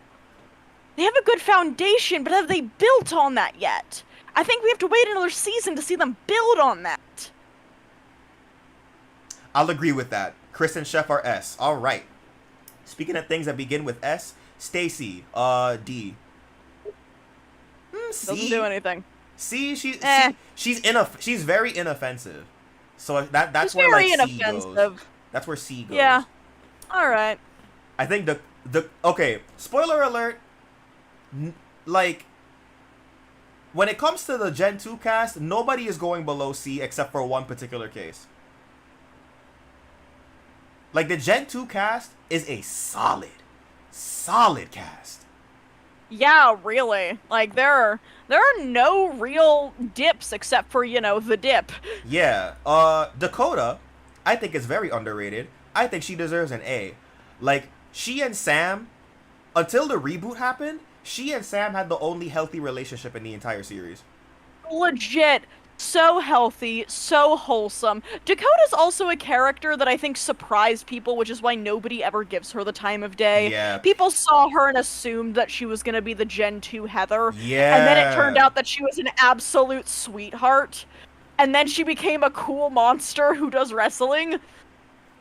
They have a good foundation, but have they built on that yet? I think we have to wait another season to see them build on that. I'll agree with that. Chris and Chef are S. All right. Speaking of things that begin with S, Stacy, D. C. Doesn't do anything. C, she's very inoffensive. So that's where like C goes. That's where C goes. Yeah. All right. I think okay, spoiler alert, like when it comes to the Gen 2 cast, nobody is going below C except for one particular case. Like the Gen 2 cast is a solid cast. Yeah, really. Like there are no real dips except for, the dip. Yeah. Dakota, I think is very underrated. I think she deserves an A. Like she and Sam, until the reboot happened, she and Sam had the only healthy relationship in the entire series. Legit. So healthy, so wholesome. Dakota's also a character that I think surprised people, which is why nobody ever gives her the time of day. Yeah. People saw her and assumed that she was going to be the Gen 2 Heather. Yeah. And then it turned out that she was an absolute sweetheart. And then she became a cool monster who does wrestling.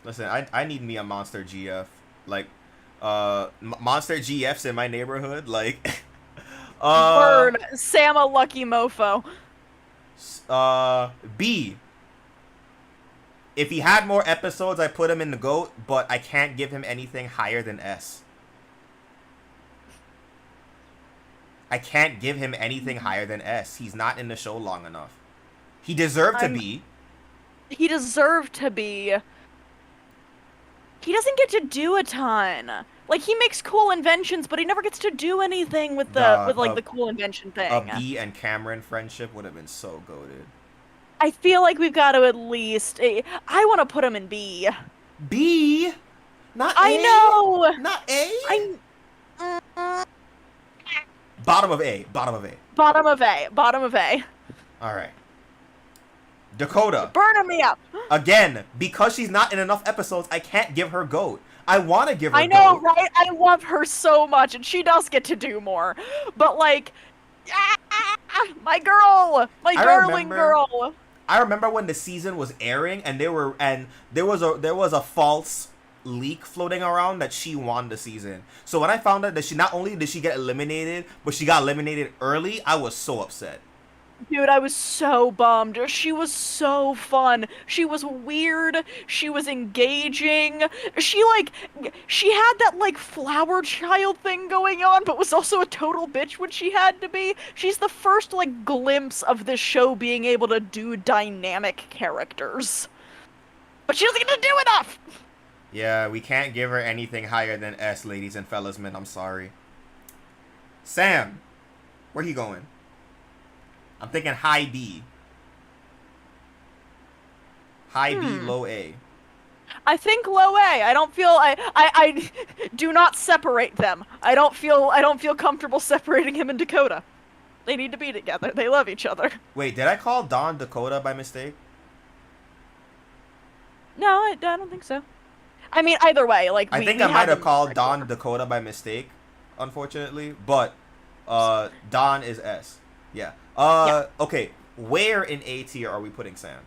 Listen, I need me a monster GF. Like, monster GFs in my neighborhood. Like, Burn. Sam a lucky mofo. B. If he had more episodes, I put him in the GOAT, but I can't give him anything higher than S. I can't give him anything higher than S. He's not in the show long enough. He deserved to be. He deserved to be. He doesn't get to do a ton. Like, he makes cool inventions, but he never gets to do anything with the cool invention thing. A B and Cameron friendship would have been so goated. I feel like we've got to at least... I want to put him in B. B? Not A? I know! Not A? Bottom of A. Bottom of A. Alright. Dakota. Burning me up. Again, because she's not in enough episodes, I can't give her GOAT. I want to give her I know, GOAT. right? I love her so much, and she does get to do more. But like, my girl, my darling girl. I remember when the season was airing, and there was a false leak floating around that she won the season. So when I found out that she not only did she get eliminated, but she got eliminated early, I was so upset. Dude, I was so bummed. She was so fun. She was weird. She was engaging. She had that, like, flower child thing going on, but was also a total bitch when she had to be. She's the first, like, glimpse of this show being able to do dynamic characters. But she doesn't get to do enough! Yeah, we can't give her anything higher than S, ladies and fellas, men. I'm sorry. Sam, where he going? I'm thinking high B. High B, low A. I think low A. I don't feel I do not separate them. I don't feel comfortable separating him and Dakota. They need to be together. They love each other. Wait, did I call Dawn Dakota by mistake? No, I don't think so. I mean, either way, like I think I might have called Dawn Dakota by mistake, unfortunately. But Dawn is S. Yeah. Okay. Where in A tier are we putting Sam?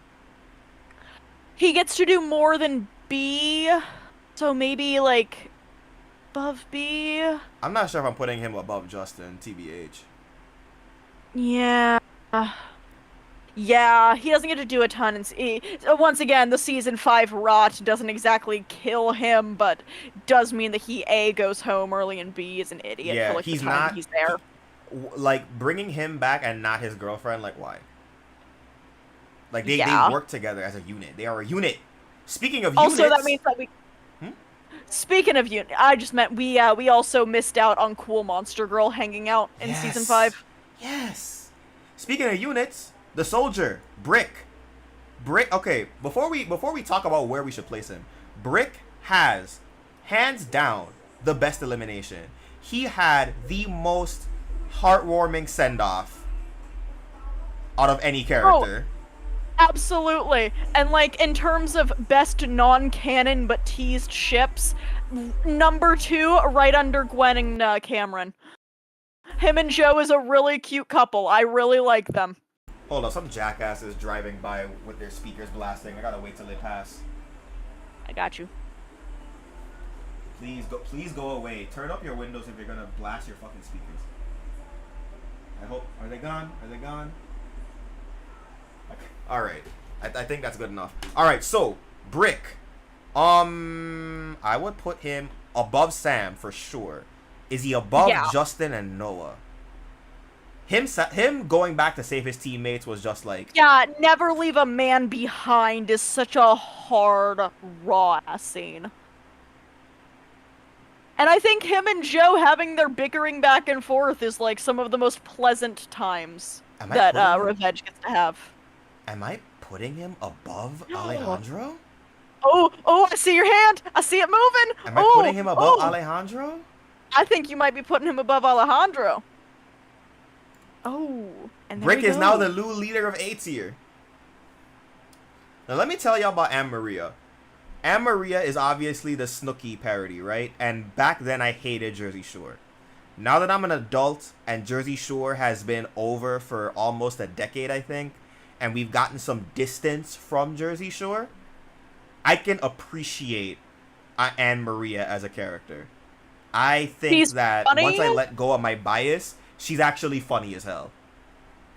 He gets to do more than B, so maybe like above B. I'm not sure if I'm putting him above Justin, TBH. Yeah. Yeah, he doesn't get to do a ton. Once again, the season 5 rot doesn't exactly kill him, but does mean that he A goes home early and B is an idiot Yeah, for like he's the time not. he's there. Like bringing him back and not his girlfriend, like why? Like they work together as a unit. They are a unit. Speaking of units, also that means that we. Speaking of unit, I just meant we also missed out on cool Monster Girl hanging out in season 5. Yes. Speaking of units, the soldier Brick. Okay, before we talk about where we should place him, Brick has hands down the best elimination. He had the most heartwarming send-off out of any character. Absolutely. And like in terms of best non-canon but teased ships, number 2 right under Gwen and Cameron. Him and Joe is a really cute couple. I really like them. Hold on, some jackass is driving by with their speakers blasting. I gotta wait till they pass. I got you. Please go away. Turn up your windows if you're gonna blast your fucking speakers. I hope. Are they gone? Are they gone? Okay. All right. I think that's good enough. All right. So Brick. I would put him above Sam for sure. Is he above Justin and Noah? Him going back to save his teammates was just like... Yeah, never leave a man behind is such a hard, raw ass scene. And I think him and Joe having their bickering back and forth is like some of the most pleasant times that Revenge gets to have. Am I putting him above Alejandro? Oh, I see your hand! I see it moving! Am I putting him above Alejandro? I think you might be putting him above Alejandro. Oh, and there Brick is now the new leader of A tier. Now let me tell y'all about Anne Maria. Anne Maria is obviously the Snooki parody, right? And back then I hated Jersey Shore. Now that I'm an adult and Jersey Shore has been over for almost a decade, I think, and we've gotten some distance from Jersey Shore, I can appreciate Anne Maria as a character. I think that once I let go of my bias, she's actually funny as hell.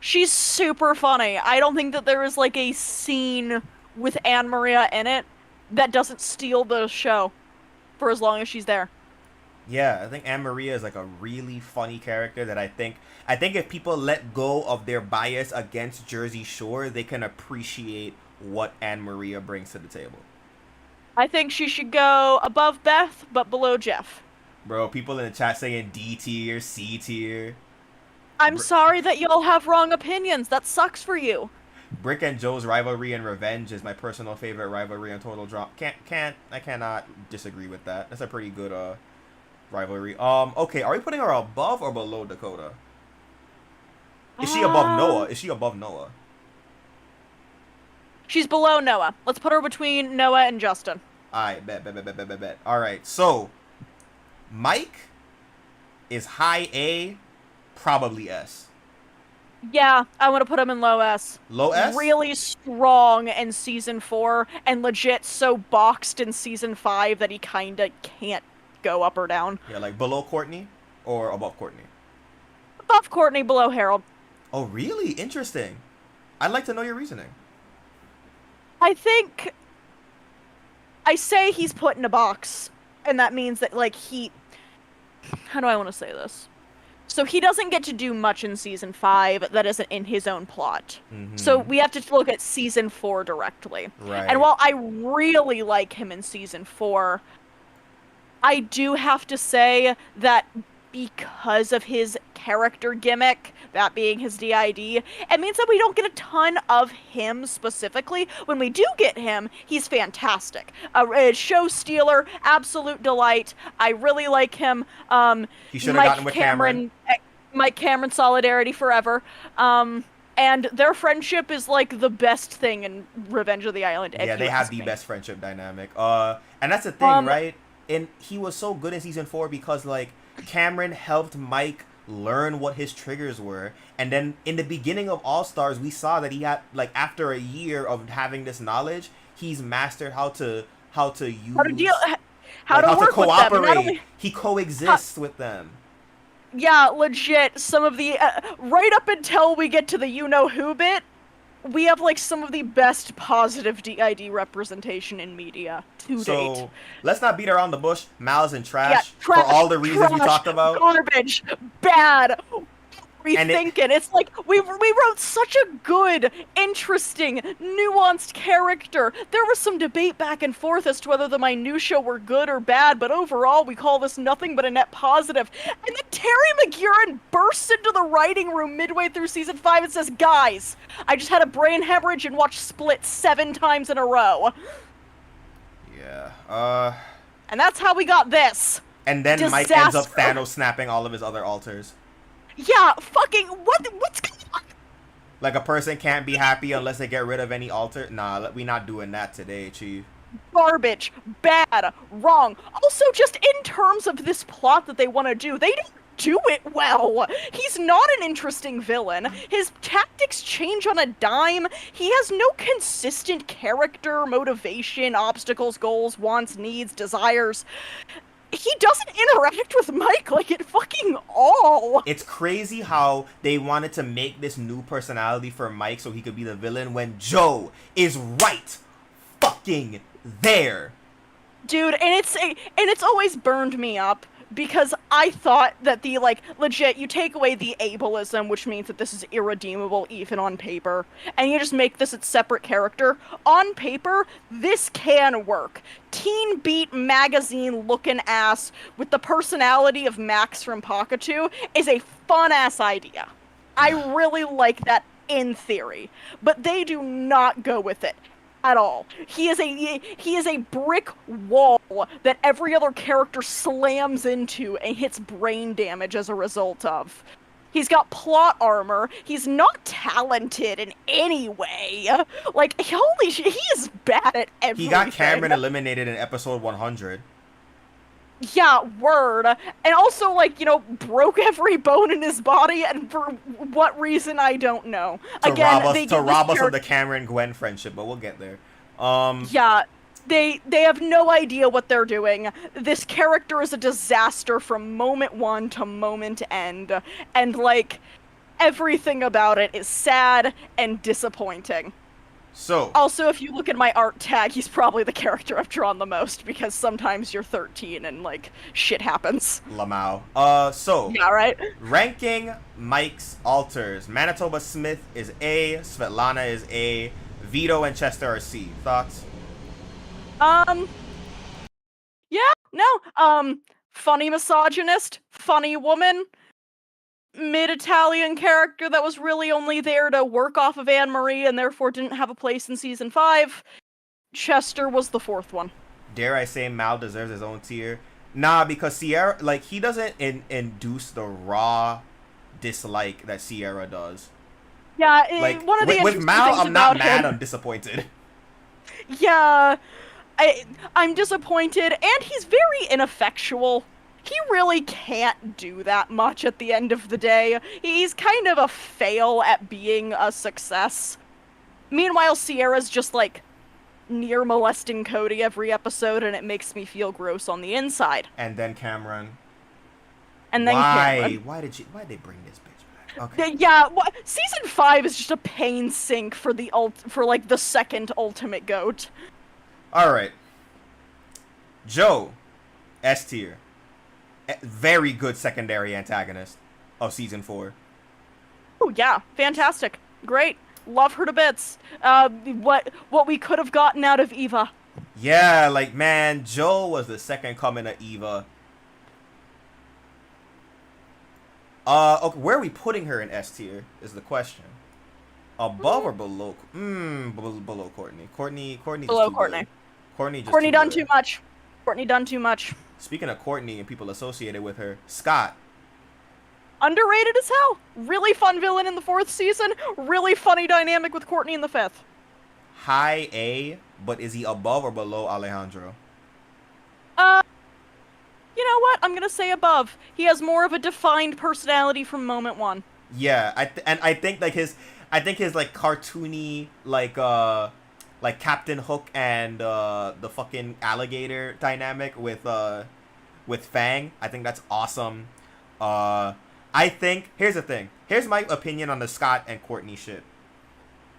She's super funny. I don't think that there is like a scene with Anne Maria in it that doesn't steal the show for as long as she's there. Yeah, I think Anne Maria is like a really funny character that I think if people let go of their bias against Jersey Shore, they can appreciate what Anne Maria brings to the table. I think she should go above Beth, but below Jeff. Bro, people in the chat saying D tier, C tier. I'm sorry that y'all have wrong opinions. That sucks for you. Brick and Joe's rivalry and Revenge is my personal favorite rivalry on Total Drop. I cannot disagree with that. That's a pretty good rivalry. Okay, are we putting her above or below Dakota? Is she above Noah? Is she above Noah? She's below Noah. Let's put her between Noah and Justin. Alright, bet. Alright, so Mike is high A, probably S. Yeah, I want to put him in low S. Low S? Really strong in season 4, and legit so boxed in season 5 that he kinda can't go up or down. Yeah, like below Courtney or above Courtney? Above Courtney, below Harold. Oh, really? Interesting. I'd like to know your reasoning. I think I say he's put in a box, and that means that, like, how do I want to say this? So he doesn't get to do much in season 5 that isn't in his own plot. So we have to look at season 4 directly. Right. And while I really like him in season 4, I do have to say that because of his character gimmick, that being his DID, it means that we don't get a ton of him specifically. When we do get him, he's fantastic. A show stealer, absolute delight. I really like him. He should have gotten with Cameron. Mike Cameron solidarity forever. And their friendship is like the best thing in Revenge of the Island. Yeah, they have the best friendship dynamic. And that's the thing, right? And he was so good in season 4 because like Cameron helped Mike learn what his triggers were, and then in the beginning of All Stars we saw that he had, like, after a year of having this knowledge, he's mastered how to use how to work cooperate with them. He coexists with them. Yeah, legit. Some of the right up until we get to the you know who bit, we have like some of the best positive DID representation in media to date. So let's not beat around the bush. Mal's in trash, for all the reasons we talked about. Garbage, bad. Rethinking. It's like we wrote such a good, interesting, nuanced character. There was some debate back and forth as to whether the minutia were good or bad, but overall we call this nothing but a net positive. And then Terry McGurin bursts into the writing room midway through season 5 and says, "Guys, I just had a brain hemorrhage and watched Split 7 times in a row." Yeah. And that's how we got this. And then disaster. Mike ends up Thanos snapping all of his other alters. Yeah, fucking what's going on? Like, a person can't be happy unless they get rid of any alter. Nah, we not doing that today, Chief. Garbage, bad, wrong. Also, just in terms of this plot that they want to do, they don't do it well. He's not an interesting villain. His tactics change on a dime. He has no consistent character, motivation, obstacles, goals, wants, needs, desires. He doesn't interact with Mike like at fucking all. It's crazy how they wanted to make this new personality for Mike so he could be the villain when Joe is right fucking there. Dude, and it's always burned me up because I thought that the, like, legit, you take away the ableism, which means that this is irredeemable even on paper, and you just make this its separate character. On paper, this can work. Teen Beat magazine looking ass with the personality of Max from Pahkitew is a fun ass idea. I really like that in theory, but they do not go with it at all. He is a brick wall that every other character slams into and hits brain damage as a result of. He's got plot armor. He's not talented in any way. Like, holy shit, he is bad at everything. He got Cameron eliminated in episode 100. Yeah, word. And also, like, you know, broke every bone in his body, and for what reason, I don't know. To rob us of the Cameron-Gwen friendship, but we'll get there. Yeah, they have no idea what they're doing. This character is a disaster from moment 1 to moment end, and, like, everything about it is sad and disappointing. So, also, if you look at my art tag, he's probably the character I've drawn the most, because sometimes you're 13 and, like, shit happens. Lamau. So. Yeah, right? Ranking Mike's alters. Manitoba Smith is A, Svetlana is A, Vito and Chester are C. Thoughts? Yeah, no, funny misogynist, funny woman, mid-Italian character that was really only there to work off of Anne-Marie and therefore didn't have a place in season 5. Chester was the 4th one. Dare I say Mal deserves his own tier? Nah, because Sierra, like, he doesn't induce the raw dislike that Sierra does. Yeah, like, one of the with Mal, I'm not mad, I'm disappointed. Yeah, I'm disappointed, and he's very ineffectual. He really can't do that much at the end of the day. He's kind of a fail at being a success. Meanwhile, Sierra's just like near molesting Cody every episode, and it makes me feel gross on the inside. And then Cameron. And then Cameron. Why did they bring this bitch back? Okay. Yeah, season 5 is just a pain sink for the second ultimate goat. All right. Joe, S tier. Very good secondary antagonist of season 4. Oh yeah, fantastic, great, love her to bits. What we could have gotten out of Eva. Yeah, like man, Joe was the second coming of Eva. Okay, where are we putting her in S tier is the question. Above or below? Below Courtney. Courtney's Below too Courtney. Good. Courtney done too much. Courtney done too much. Speaking of Courtney and people associated with her, Scott. Underrated as hell. Really fun villain in the 4th season. Really funny dynamic with Courtney in the 5th. High A, but is he above or below Alejandro? You know what? I'm gonna say above. He has more of a defined personality from moment 1. Yeah, I think his like cartoony like Captain Hook and the fucking alligator dynamic with Fang. I think that's awesome. I think here's the thing. Here's my opinion on the Scott and Courtney shit.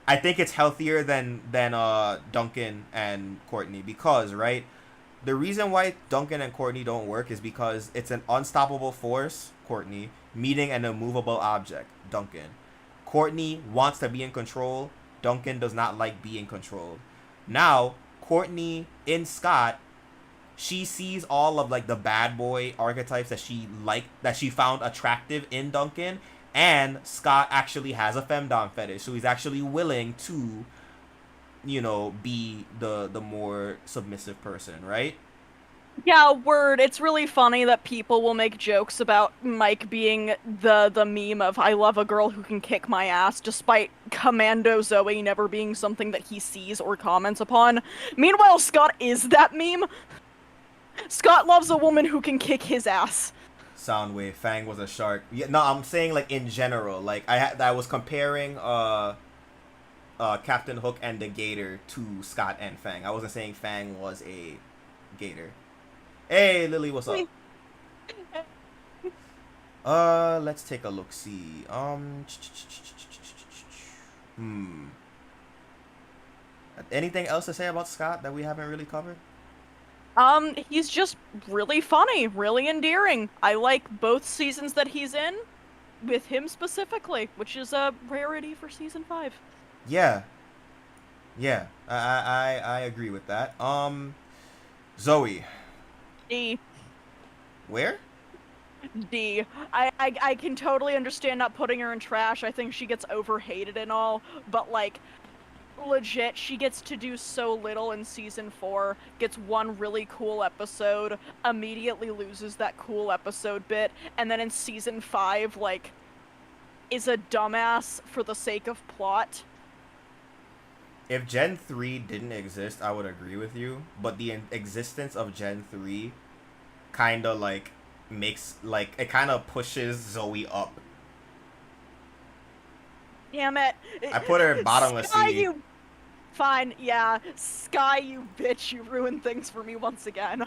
I think it's healthier than Duncan and Courtney because, right? The reason why Duncan and Courtney don't work is because it's an unstoppable force, Courtney, meeting an immovable object, Duncan. Courtney wants to be in control. Duncan does not like being controlled. Now, Courtney in Scott, she sees all of like the bad boy archetypes that she found attractive in Duncan, and Scott actually has a femdom fetish, so he's actually willing to, you know, be the more submissive person, right? Yeah, word. It's really funny that people will make jokes about Mike being the meme of I love a girl who can kick my ass, despite Commando Zoey never being something that he sees or comments upon. Meanwhile, Scott is that meme. Scott loves a woman who can kick his ass. Soundwave, Fang was a shark. Yeah, no, I'm saying like in general. Like I was comparing Captain Hook and the Gator to Scott and Fang. I wasn't saying Fang was a Gator. Hey, Lily, what's up? Let's take a look. See. Anything else to say about Scott that we haven't really covered? He's just really funny, really endearing. I like both seasons that he's in, with him specifically, which is a rarity for season 5. Yeah. Yeah, I agree with that. Zoey. D. Where? D. I can totally understand not putting her in trash. I think she gets overhated and all, but like, legit, she gets to do so little in season 4, gets one really cool episode, immediately loses that cool episode bit, and then in season 5, like, is a dumbass for the sake of plot. If Gen 3 didn't exist, I would agree with you, but the existence of Gen 3 kind of like makes, like, it kind of pushes Zoey up. Damn it. I put her bottomless Sky, C. you... Fine, yeah. Sky, you bitch, you ruined things for me once again.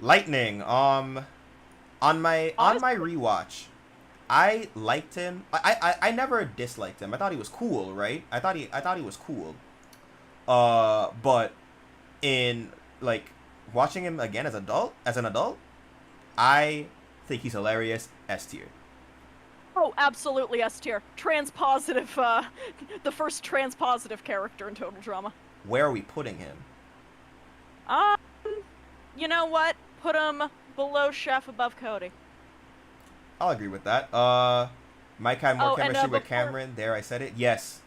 Lightning, on my rewatch, I liked him. I never disliked him. I thought he was cool, right? I thought he was cool. But in like watching him again as an adult, I think he's hilarious. S tier. Oh, absolutely S tier. Transpositive, the first transpositive character in Total Drama. Where are we putting him? You know what? Put him below Chef, above Cody. I'll agree with that. Mike had more chemistry with Cameron. There, I said it. Yes.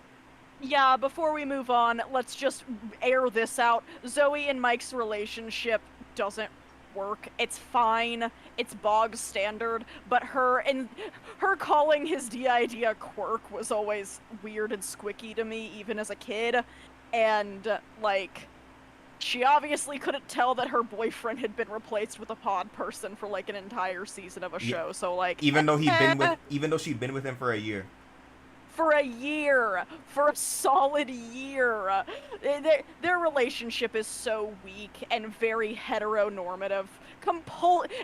Yeah, before we move on, let's just air this out. Zoey and Mike's relationship doesn't work. It's fine. It's bog standard, but her calling his DID a quirk was always weird and squicky to me, even as a kid. and like she obviously couldn't tell that her boyfriend had been replaced with a pod person for like an entire season of a Yeah, show. So like, even though she'd been with him for a year. for a year, for a solid year, their relationship is so weak and very heteronormative.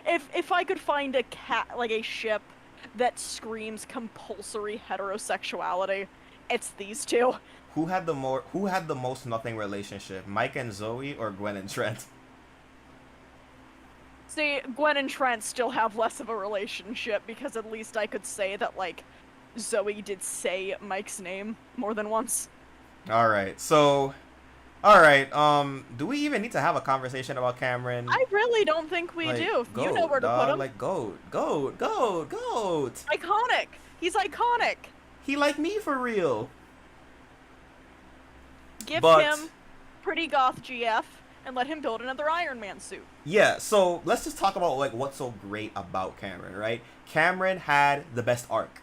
If I could find a ship that screams compulsory heterosexuality, it's these two. Who had the most nothing relationship? Mike and Zoey or Gwen and Trent? See, Gwen and Trent still have less of a relationship because at least I could say that, like, Zoey did say Mike's name more than once. Alright, so alright, do we even need to have a conversation about Cameron? I really don't think we Like, do. goat, You know where to dog, put him. like goat. Iconic! He's iconic! He like me for real. Give But- him pretty goth GF and let him build another Iron Man suit. Yeah, so let's just talk about like what's so great about Cameron, right? Cameron had the best arc.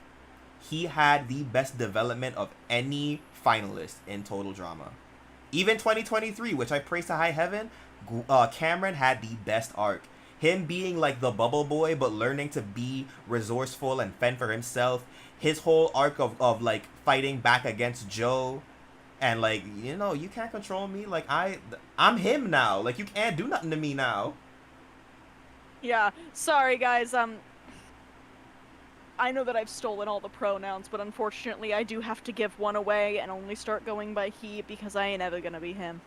He had the best development of any finalist in Total Drama. Even 2023, which I praise to high heaven, Cameron had the best arc. Him being like the bubble boy, but learning to be resourceful and fend for himself. His whole arc of like fighting back against Joe. And like, you know, you can't control me. Like I'm him now. Like you can't do nothing to me now. Yeah, sorry guys, I know that I've stolen all the pronouns, but unfortunately I do have to give one away and only start going by he because I ain't ever gonna be him.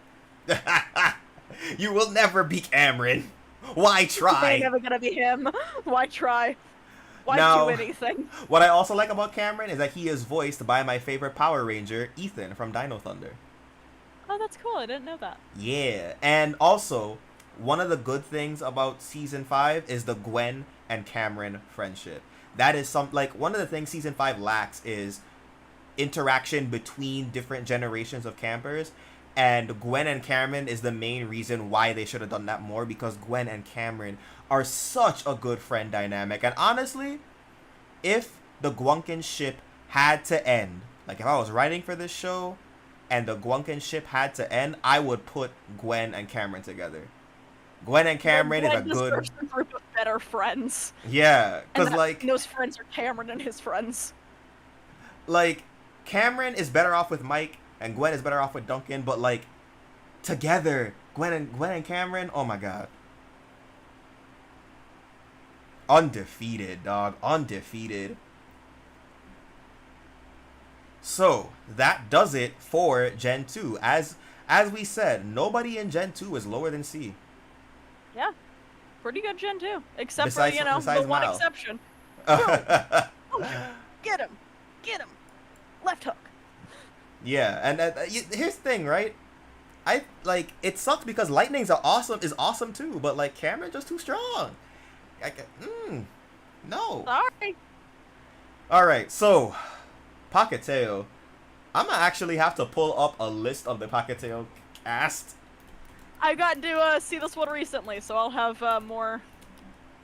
You will never be Cameron. Why I try? ain't never gonna be him. Why try? Why Now- do anything? What I also like about Cameron is that he is voiced by my favorite Power Ranger, Ethan from Dino Thunder. Oh, that's cool. I didn't know that. Yeah, and also one of the good things about season 5 is the Gwen and Cameron friendship. That is one of the things season 5 lacks is interaction between different generations of campers, and Gwen and Cameron is the main reason why they should have done that more, because Gwen and Cameron are such a good friend dynamic. And honestly, if the Gwunkin ship had to end, like if I was writing for this show and the Gwunkin ship had to end, I would put Gwen and Cameron together. Gwen and Cameron is a good, deserves a group of better friends. yeah, because And like those friends are Cameron and his friends. like Cameron is better off with Mike and Gwen is better off with Duncan, but like together, Gwen and Cameron, oh my god. Undefeated, dog. Undefeated. So, that does it for Gen 2. As we said, nobody in Gen 2 is lower than C. Yeah. Pretty good Gen 2. Except Besides- for, the besides one Mal. exception. Get him. Get him. Left hook. Yeah, and here's the thing, right? It sucks because Lightning's awesome too, but like Cameron's just too strong. No. Sorry. All right, so Pahkitew. I'm gonna actually have to pull up a list of the Pahkitew cast I got to see this one recently, so I'll have more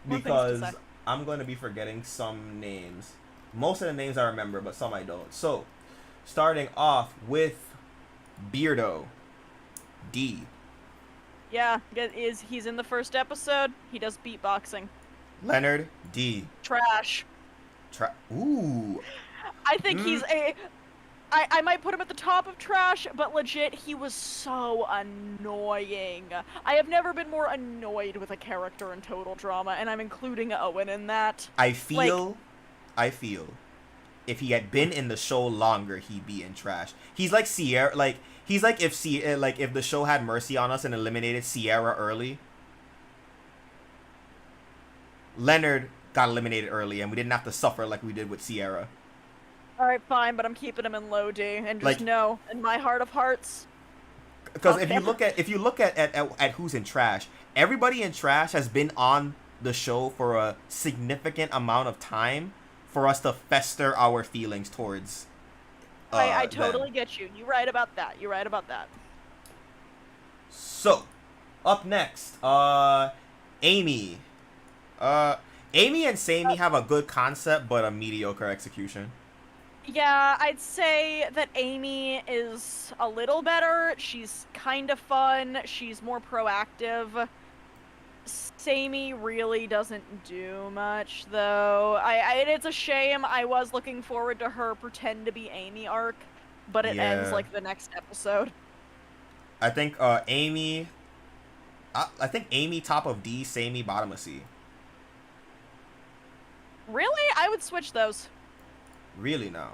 things to because say. I'm going to be forgetting some names. Most of the names I remember, but some I don't. So, starting off with Beardo, D. Yeah, he's in the first episode. He does beatboxing. Leonard, D. Trash. Ooh. I think he's I might put him at the top of trash, but legit, he was so annoying. I have never been more annoyed with a character in Total Drama, and I'm including Owen in that. I feel if he had been in the show longer, he'd be in trash. He's like Sierra, he's like if the show had mercy on us and eliminated Sierra early. Leonard got eliminated early, and we didn't have to suffer like we did with Sierra. Alright, fine, but I'm keeping him in low D, and just know, in my heart of hearts... Because Okay. if you look at who's in trash, everybody in trash has been on the show for a significant amount of time for us to fester our feelings towards. I them. totally get you. You're right about that. You're right about that. So, up next, Amy. Amy and Sammy have a good concept, but a mediocre execution. Yeah, I'd say that Amy is a little better. She's kind of fun. She's more proactive. Sammy really doesn't do much, though. It's a shame. I was looking forward to her pretend to be Amy arc, but it ends Yeah. like the next episode. I think Amy. I think Amy top of D, Sammy bottom of C. Really? I would switch those. Really now.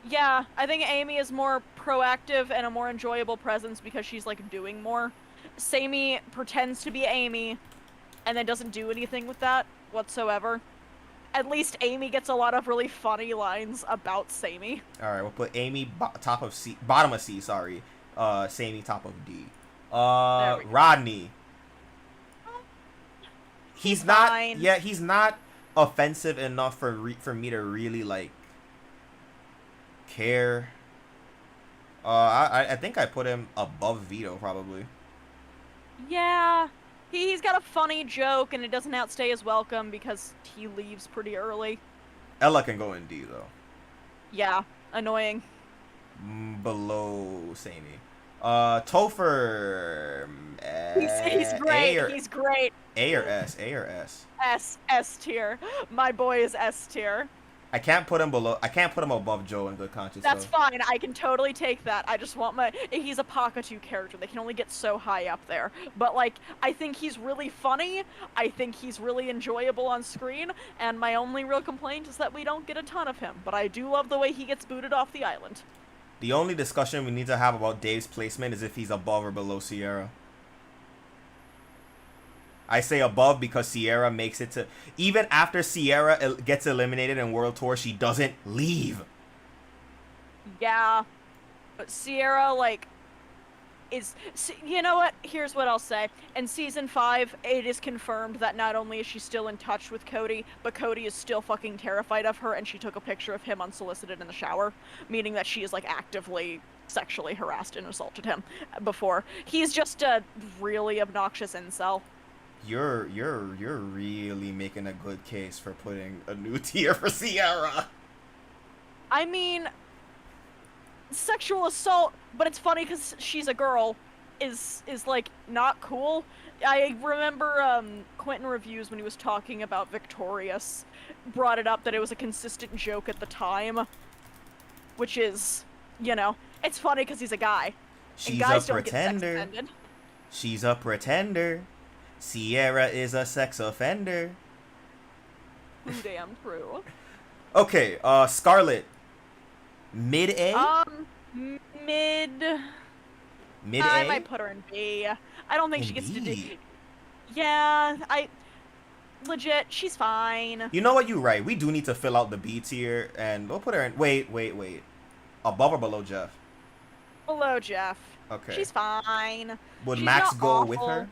Yeah, I think Amy is more proactive and a more enjoyable presence because she's like doing more. Sammy pretends to be Amy and then doesn't do anything with that whatsoever. At least Amy gets a lot of really funny lines about Sammy. All right, we'll put Amy top of C, bottom of C. Sorry, Sammy top of D. There we go. Rodney. He's not. fine. Yeah, he's not offensive enough for me to really like care. I think I put him above Vito probably. Yeah, he's got a funny joke and it doesn't outstay his welcome because he leaves pretty early. Ella can go in D though. Yeah, annoying. Below Sammy. Topher. He's great. He's great. A or S? A or S? S tier. My boy is S tier. I can't put him below. I can't put him above Joe in good conscience. That's though. fine. I can totally take that. I just want my. He's a Pahkitew character. They can only get so high up there. But like, I think he's really funny. I think he's really enjoyable on screen. And my only real complaint is that we don't get a ton of him. But I do love the way he gets booted off the island. The only discussion we need to have about Dave's placement is if he's above or below Sierra. I say above because Sierra makes it to... Even after Sierra gets eliminated in World Tour, she doesn't leave. Yeah. But Sierra, like, is... You know what? Here's what I'll say. In Season 5, it is confirmed that not only is she still in touch with Cody, but Cody is still fucking terrified of her, and she took a picture of him unsolicited in the shower, meaning that she is, like, actively sexually harassed and assaulted him before. He's just a really obnoxious incel. You're really making a good case for putting a new tier for Sierra. I mean, sexual assault, but it's funny because she's a girl, is like not cool. I remember Quentin Reviews when he was talking about Victorious brought it up that it was a consistent joke at the time, which is, you know, it's funny because he's a guy. She's and guys a don't pretender. Get sex offended. She's a pretender. Sierra is a sex offender. Too damn true. Okay, Scarlet. Mid A? Mid. Mid I A? might put her in B. I don't think she gets to do. Indeed. Yeah, legit, she's fine. You know what? You're right. We do need to fill out the B tier, and we'll put her in. Wait. Above or below Jeff? Below Jeff. Okay. She's fine. Would She's Max not go awful. with her?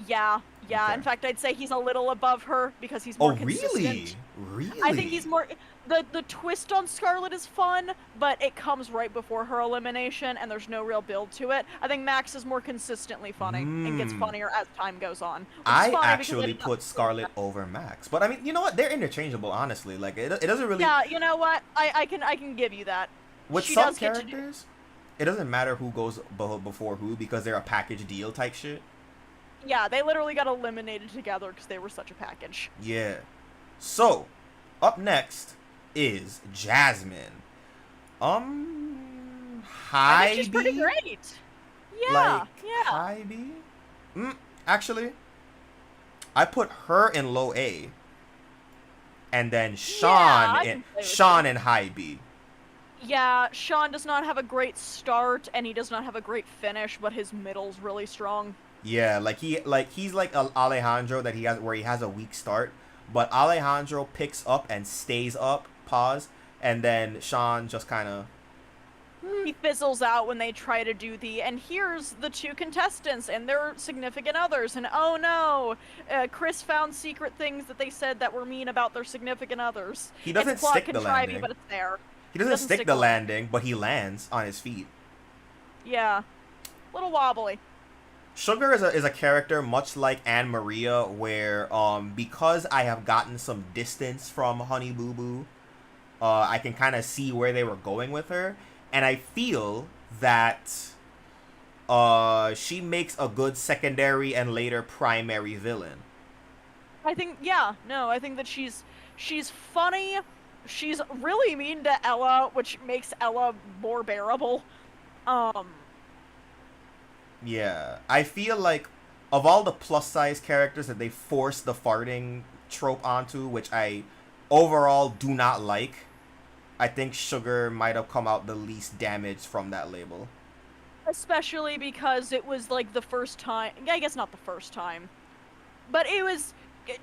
Yeah. Okay. In fact, I'd say he's a little above her because he's more consistent. Really? I think he's more. The twist on Scarlet is fun, but it comes right before her elimination, and there's no real build to it. I think Max is more consistently funny and gets funnier as time goes on. I actually put Scarlet over Max, but I mean, you know what? They're interchangeable, honestly. Like it doesn't really. Yeah, you know what? I can give you that. With She some does get to characters, it doesn't matter who goes before who because they're a package deal type shit. Yeah, they literally got eliminated together because they were such a package. Yeah. So, up next is Jasmine. High I think she's B? pretty great. Yeah, Like, yeah. high B? Actually, I put her in low A. And then Sean in high B. Yeah, Sean does not have a great start, and he does not have a great finish, but his middle's really strong. Yeah, he's like Alejandro that he has a weak start, but Alejandro picks up and stays up, and then Sean just kind of He fizzles out when they try to do and here's the two contestants and their significant others, and oh no, Chris found secret things that they said that were mean about their significant others. He doesn't stick the landing. But it's there. He doesn't stick the landing, but he lands on his feet. Yeah, little wobbly. Sugar is a character much like Anne Maria, where because I have gotten some distance from Honey Boo Boo, I can kind of see where they were going with her, and I feel that she makes a good secondary and later primary villain. I think, yeah, no, I think that she's funny. She's really mean to Ella, which makes Ella more bearable. Yeah, I feel like of all the plus size characters that they force the farting trope onto, which I overall do not like, I think Sugar might have come out the least damaged from that label. Especially because it was like the first time, I guess not the first time, but it was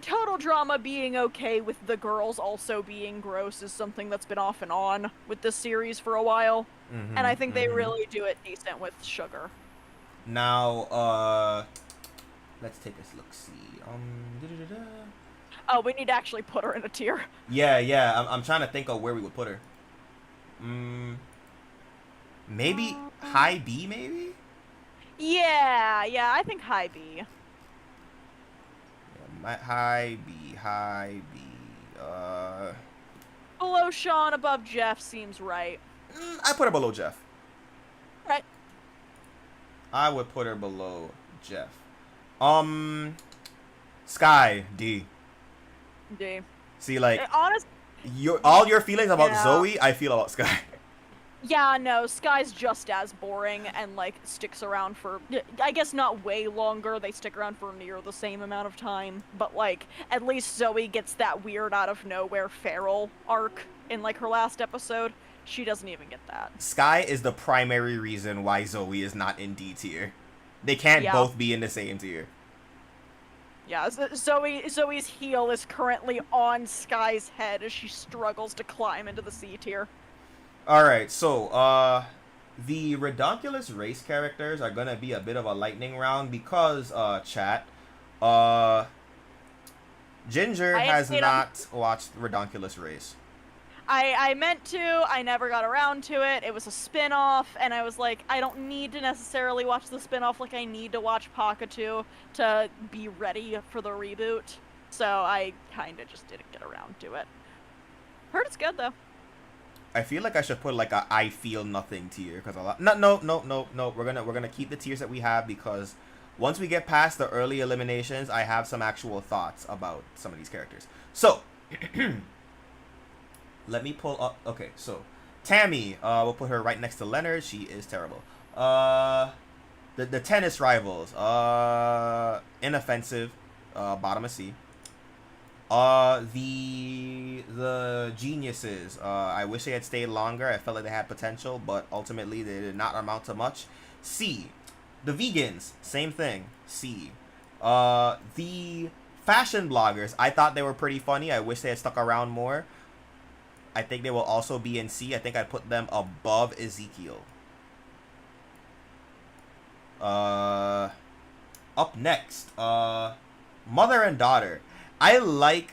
total drama being okay with the girls also being gross is something that's been off and on with this series for a while. And I think they really do it decent with Sugar. Now, let's take a look-see. Oh, we need to actually put her in a tier. Yeah, I'm trying to think of where we would put her. Maybe high B, maybe? Yeah, I think high B. Yeah, high B. Below Sean, above Jeff seems right. I put her below Jeff. Right. I would put her below Jeff. Sky D. D. See, like, honest. All your feelings about Yeah. Zoey, I feel about Sky. Yeah, no, Sky's just as boring and, like, sticks around for, I guess not way longer, they stick around for near the same amount of time, but, like, at least Zoey gets that weird out-of-nowhere feral arc in, like, her last episode. She doesn't even get that. Sky is the primary reason why Zoey is not in D tier. They can't both be in the same tier. Yeah, Zoe's heel is currently on Sky's head as she struggles to climb into the C tier. Alright, so, the Ridonculous Race characters are gonna be a bit of a lightning round because, chat, Ginger has not watched Ridonculous Race. I meant to, I never got around to it, it was a spin-off, and I was like, I don't need to necessarily watch the spin-off like I need to watch Pahkitew to be ready for the reboot, so I kinda just didn't get around to it. Heard it's good, though. I feel like I should put like a I feel nothing tier because a lot. No. We're gonna keep the tiers that we have because once we get past the early eliminations, I have some actual thoughts about some of these characters. So let me pull up. Okay, so Tammy, we'll put her right next to Leonard. She is terrible. The tennis rivals, inoffensive, bottom of C. The geniuses, I wish they had stayed longer. I felt like they had potential, but ultimately they did not amount to much. C. The vegans, same thing. C. The fashion bloggers, I thought they were pretty funny. I wish they had stuck around more. I think they will also be in C. I think I'd put them above Ezekiel. Up next, mother and daughter. I like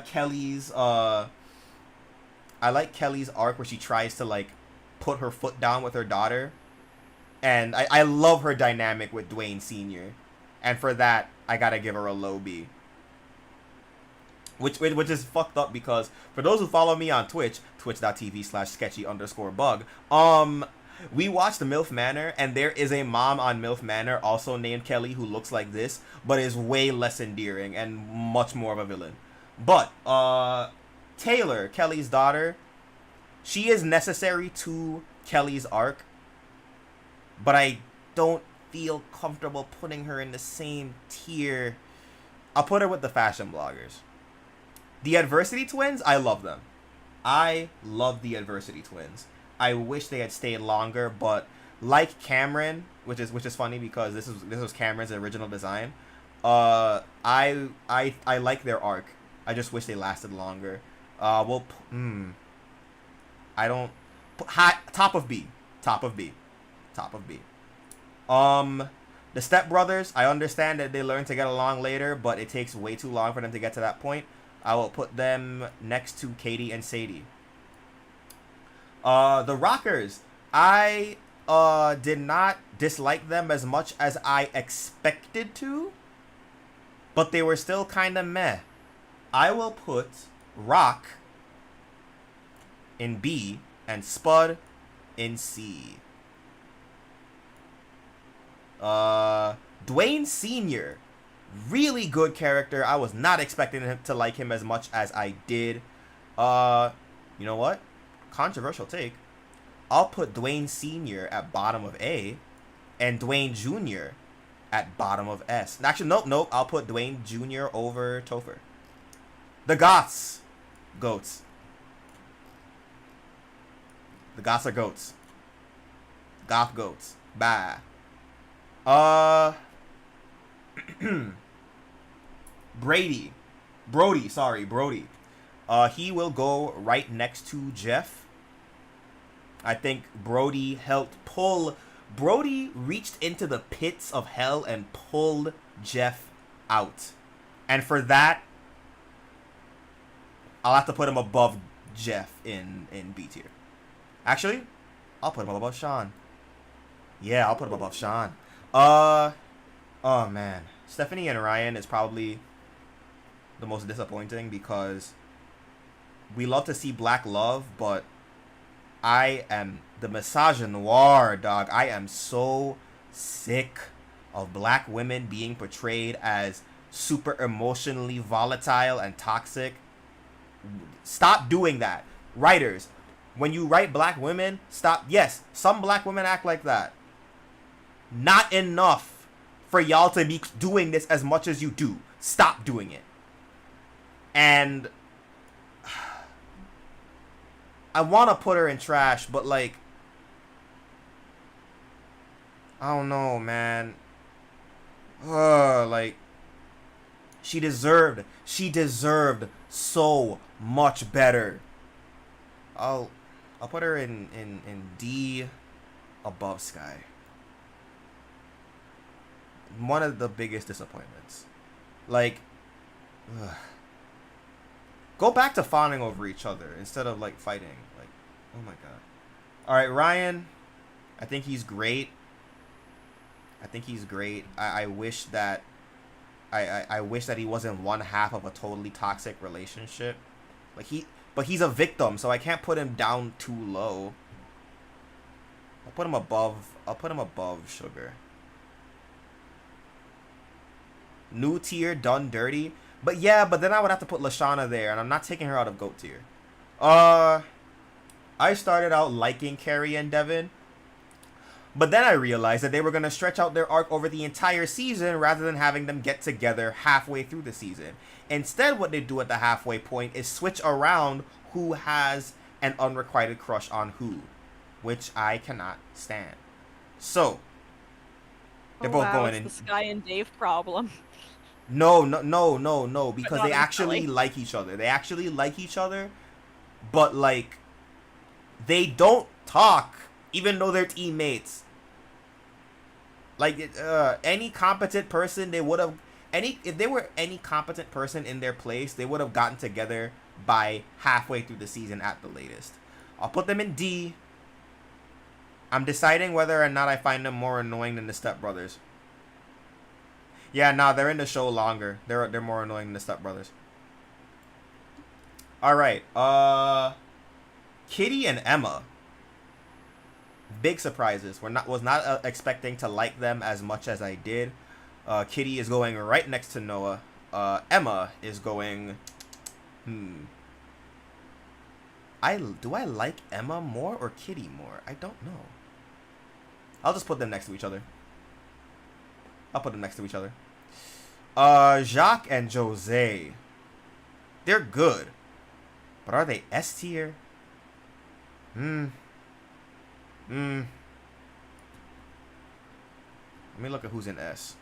Kelly's arc where she tries to like put her foot down with her daughter, and I love her dynamic with Dwayne Sr. And for that I gotta give her a low B. Which is fucked up because for those who follow me on Twitch, twitch.tv/sketchy_bug, we watched the MILF Manor, and there is a mom on MILF Manor also named Kelly who looks like this, but is way less endearing and much more of a villain. But, Taylor, Kelly's daughter, she is necessary to Kelly's arc, but I don't feel comfortable putting her in the same tier. I'll put her with the fashion bloggers. The Adversity Twins, I love them. I love the Adversity Twins. I wish they had stayed longer, but like Cameron, which is funny because this was Cameron's original design. I like their arc. I just wish they lasted longer. I don't top of B. The Step Brothers, I understand that they learned to get along later, but it takes way too long for them to get to that point. I will put them next to Katie and Sadie. The Rockers, I did not dislike them as much as I expected to, but they were still kind of meh. I will put Rock in B, and Spud in C. Dwayne Sr. Really good character. I was not expecting him to like him as much as I did. You know what? Controversial take. I'll put Dwayne Sr. at bottom of A and Dwayne Jr. at bottom of S. Actually, nope. I'll put Dwayne Jr. over Topher. The Goths. Goats. The Goths are goats. Goth goats. Bye. Brody. He will go right next to Jeff. I think Brody reached into the pits of hell and pulled Jeff out. And for that, I'll have to put him above Jeff in B tier. Actually, I'll put him above Sean. Yeah, I'll put him above Sean. Oh man. Stephanie and Ryan is probably the most disappointing because we love to see black love, but I am the misogynoir, dog. I am so sick of black women being portrayed as super emotionally volatile and toxic. Stop doing that. Writers, when you write black women, stop. Yes, some black women act like that. Not enough for y'all to be doing this as much as you do. Stop doing it. And I want to put her in trash, but like, I don't know, man. Like, she deserved so much better. I'll put her in D above Sky. One of the biggest disappointments. Like, go back to fawning over each other instead of like fighting. Like, oh my god. All right, Ryan. I think he's great. I wish that I wish that he wasn't one half of a totally toxic relationship. Like but he's a victim, so I can't put him down too low. I'll put him above Sugar. New tier, done dirty. But yeah, but then I would have to put Lashana there, and I'm not taking her out of GOAT tier. I started out liking Carrie and Devin, but then I realized that they were going to stretch out their arc over the entire season rather than having them get together halfway through the season. Instead, what they do at the halfway point is switch around who has an unrequited crush on who, which I cannot stand. So, they're both going in. The Sky and Dave problem. No, because they actually like each other. They actually like each other, but like, they don't talk, even though they're teammates. Like, any competent person, if they were any competent person in their place, they would have gotten together by halfway through the season at the latest. I'll put them in D. I'm deciding whether or not I find them more annoying than the Step Brothers. Yeah, nah, they're in the show longer. They're more annoying than the Step Brothers. All right, Kitty and Emma. Big surprises. Was not expecting to like them as much as I did. Kitty is going right next to Noah. Emma is going. Do I like Emma more or Kitty more? I don't know. I'll just put them next to each other. Jacques and Jose. They're good. But are they S tier? Let me look at who's in S.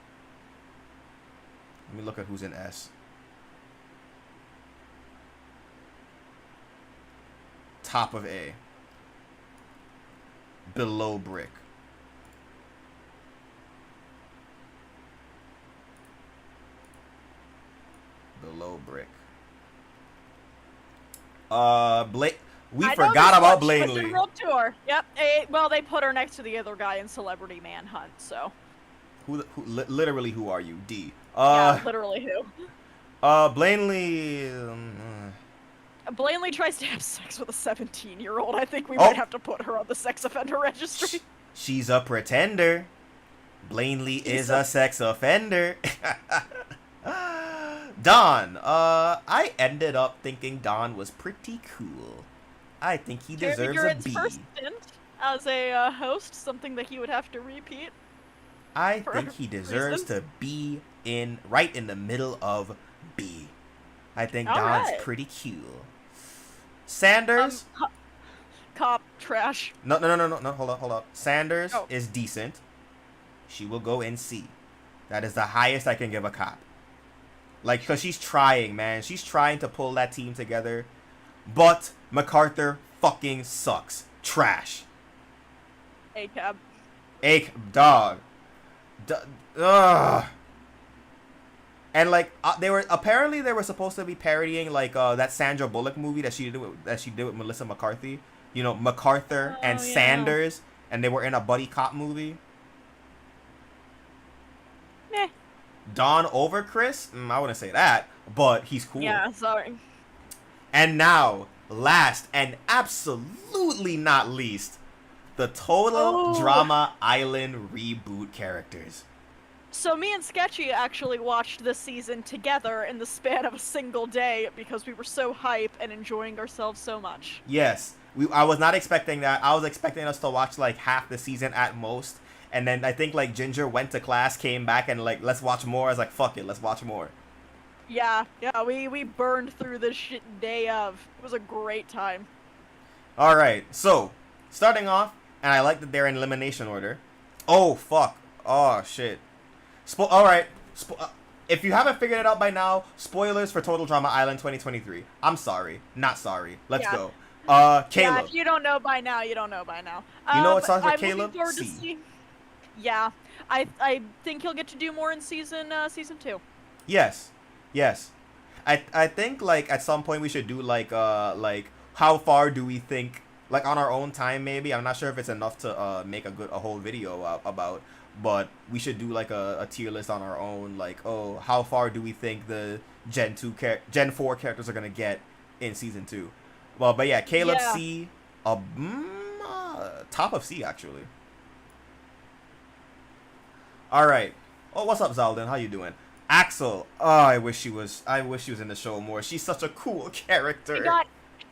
Top of A. Below Brick. We forgot about Blaney. Yep. Well, they put her next to the other guy in Celebrity Manhunt, so. Literally, who are you? D. Yeah, literally who? Blaney. Blanley tries to have sex with a 17-year-old. I think we Oh. might have to put her on the sex offender registry. She's a pretender. Blanley is a sex offender. Don. I ended up thinking Don was pretty cool. I think he deserves a B. First stint as a host, something that he would have to repeat. I think he deserves to be right in the middle of B. I think Don's pretty cool. Sanders. Cop trash. No. Hold up. Sanders is decent. She will go in C. That is the highest I can give a cop. Like, because she's trying, man. She's trying to pull that team together. But MacArthur fucking sucks. Trash. A-cab. Dog. Ugh. And like they were supposed to be parodying like that Sandra Bullock movie that she did with Melissa McCarthy. You know, MacArthur and Sanders, and they were in a buddy cop movie. Meh. Don over Chris? I wouldn't say that, but he's cool. Yeah, sorry. And now, last and absolutely not least, the Total Drama Island reboot characters. So me and Sketchy actually watched this season together in the span of a single day because we were so hype and enjoying ourselves so much. Yes. I was not expecting that. I was expecting us to watch like half the season at most. And then I think like Ginger went to class, came back, and like, let's watch more. I was like, fuck it, let's watch more. Yeah, we burned through this shit day of. It was a great time. Alright, so, starting off, and I like that they're in elimination order. Oh, fuck. Oh, shit. Alright. If you haven't figured it out by now, spoilers for Total Drama Island 2023. I'm sorry. Not sorry. Let's go. Caleb. Yeah, if you don't know by now, you don't know by now. You know what starts with I'm Caleb? Looking forward to see. Yeah, I think he'll get to do more in season 2. Yes. I think like at some point we should do like how far do we think, like on our own time maybe. I'm not sure if it's enough to make a whole video about, but we should do like a tier list on our own, like, oh, how far do we think the Gen 4 characters are gonna get in season 2. Well, but yeah, Caleb C, top of C actually. All right. Oh, what's up, Zaldin? How you doing? Axel. Oh, I wish she was in the show more. She's such a cool character.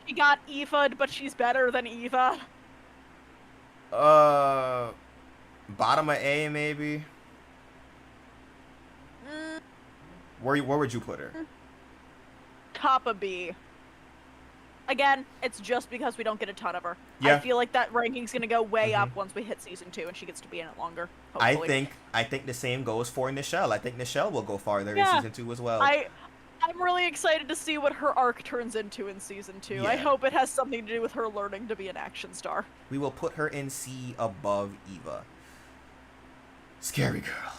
She got Eva'd, but she's better than Eva. Bottom of A maybe. Where would you put her? Top of B. Again, it's just because we don't get a ton of her. Yeah. I feel like that ranking's gonna go way up once we hit season 2 and she gets to be in it longer. Hopefully. I think the same goes for Nichelle. I think Nichelle will go farther in season 2 as well. I'm really excited to see what her arc turns into in season 2. Yeah. I hope it has something to do with her learning to be an action star. We will put her in C above Eva. Scary girl.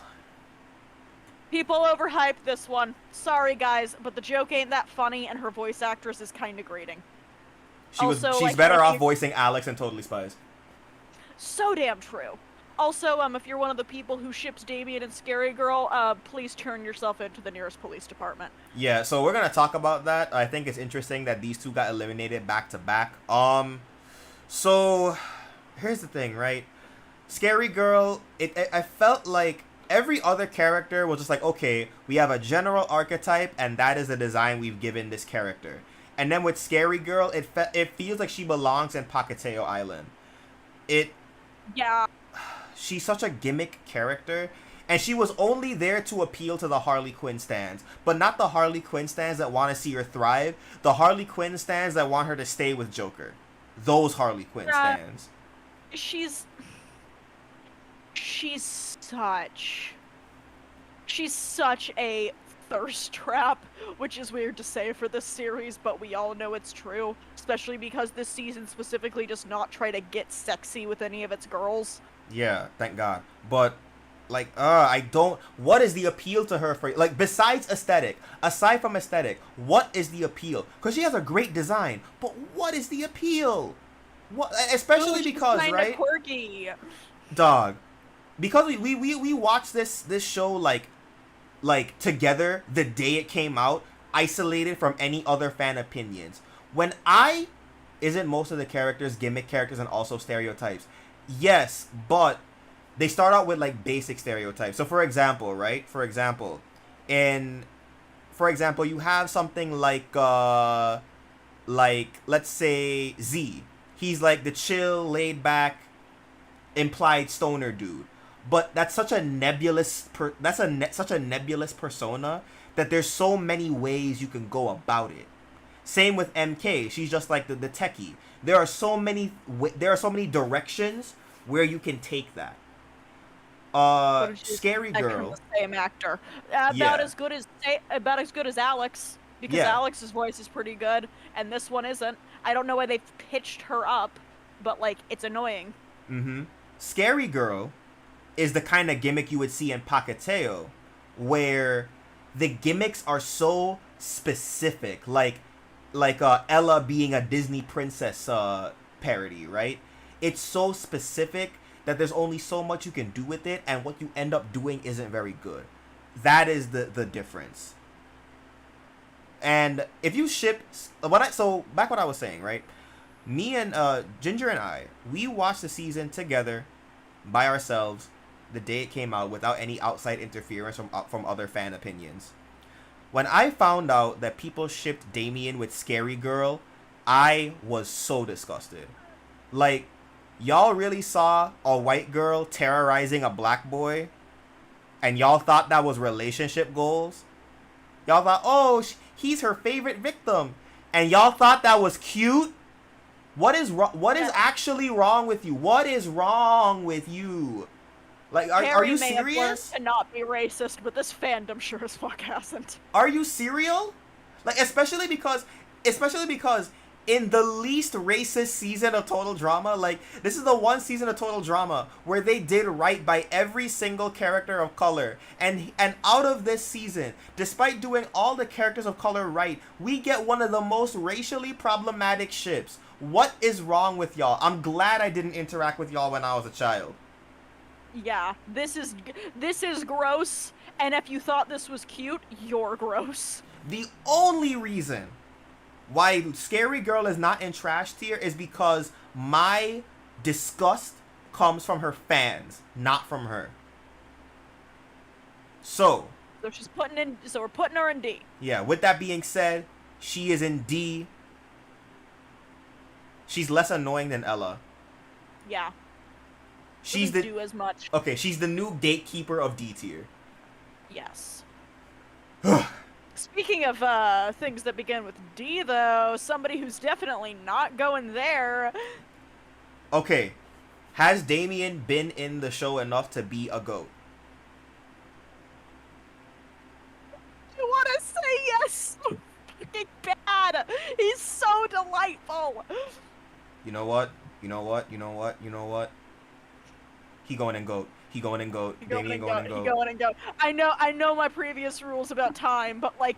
People overhype this one. Sorry guys, but the joke ain't that funny and her voice actress is kinda grating. She's better off voicing Alex in Totally Spies. So damn true. Also, if you're one of the people who ships Damien and Scary Girl, please turn yourself into the nearest police department. Yeah, so we're gonna talk about that. I think it's interesting that these two got eliminated back to back. So here's the thing, right? Scary Girl, I felt like every other character was just like, okay, we have a general archetype, and that is the design we've given this character. And then with Scary Girl, it feels like she belongs in Pahkitew Island. Yeah. She's such a gimmick character, and she was only there to appeal to the Harley Quinn stans, but not the Harley Quinn stans that want to see her thrive. The Harley Quinn stans that want her to stay with Joker. Those Harley Quinn stans. She's such a thirst trap, which is weird to say for this series, but we all know it's true, especially because this season specifically does not try to get sexy with any of its girls. Yeah, thank God. But like, what is the appeal to her for, like, besides aesthetic, aside from aesthetic, what is the appeal? Because she has a great design, but what is the appeal? What, especially because, right? Quirky. Dog, because we watched this show like together the day it came out, isolated from any other fan opinions. Isn't most of the characters gimmick characters and also stereotypes? Yes, but they start out with like basic stereotypes. So for example, right? For example, you have something like let's say Z. He's like the chill, laid back, implied stoner dude. But that's such a nebulous such a nebulous persona that there's so many ways you can go about it. Same with MK. She's just like the techie. There are so many directions where you can take that. Scary Girl. The same actor. About as good as Alex, because Alex's voice is pretty good, and this one isn't. I don't know why they've pitched her up, but like it's annoying. Mm-hmm. Scary Girl is the kind of gimmick you would see in Pahkitew, where the gimmicks are so specific, like Ella being a Disney princess parody, right? It's so specific that there's only so much you can do with it, and what you end up doing isn't very good. That is the difference. And if you ship back what I was saying, right? Me and Ginger and I, we watched the season together by ourselves the day it came out without any outside interference from other fan opinions. When I found out that people shipped Damien with Scary Girl, I was so disgusted. Like, y'all really saw a white girl terrorizing a black boy, and y'all thought that was relationship goals? Y'all thought, oh, he's her favorite victim, and y'all thought that was cute? What is actually wrong with you? What is wrong with you? Like, are you serious? To not be racist, but this fandom sure as fuck hasn't. Are you serial? Like, especially because in the least racist season of Total Drama, like, this is the one season of Total Drama where they did right by every single character of color. And out of this season, despite doing all the characters of color right, we get one of the most racially problematic ships. What is wrong with y'all? I'm glad I didn't interact with y'all when I was a child. Yeah, this is gross, and if you thought this was cute, you're gross. The only reason why Scary Girl is not in trash tier is because my disgust comes from her fans, not from her. So we're putting her in D. Yeah, with that being said, she is in D. She's less annoying than Ella. Yeah. She's do as much. Okay, she's the new gatekeeper of D tier. Yes. Speaking of things that begin with D, though, somebody who's definitely not going there. Okay, has Damien been in the show enough to be a GOAT? I want to say yes. So fucking bad. He's so delightful. You know what? He going in GOAT. Damien going in GOAT. I know my previous rules about time, but like,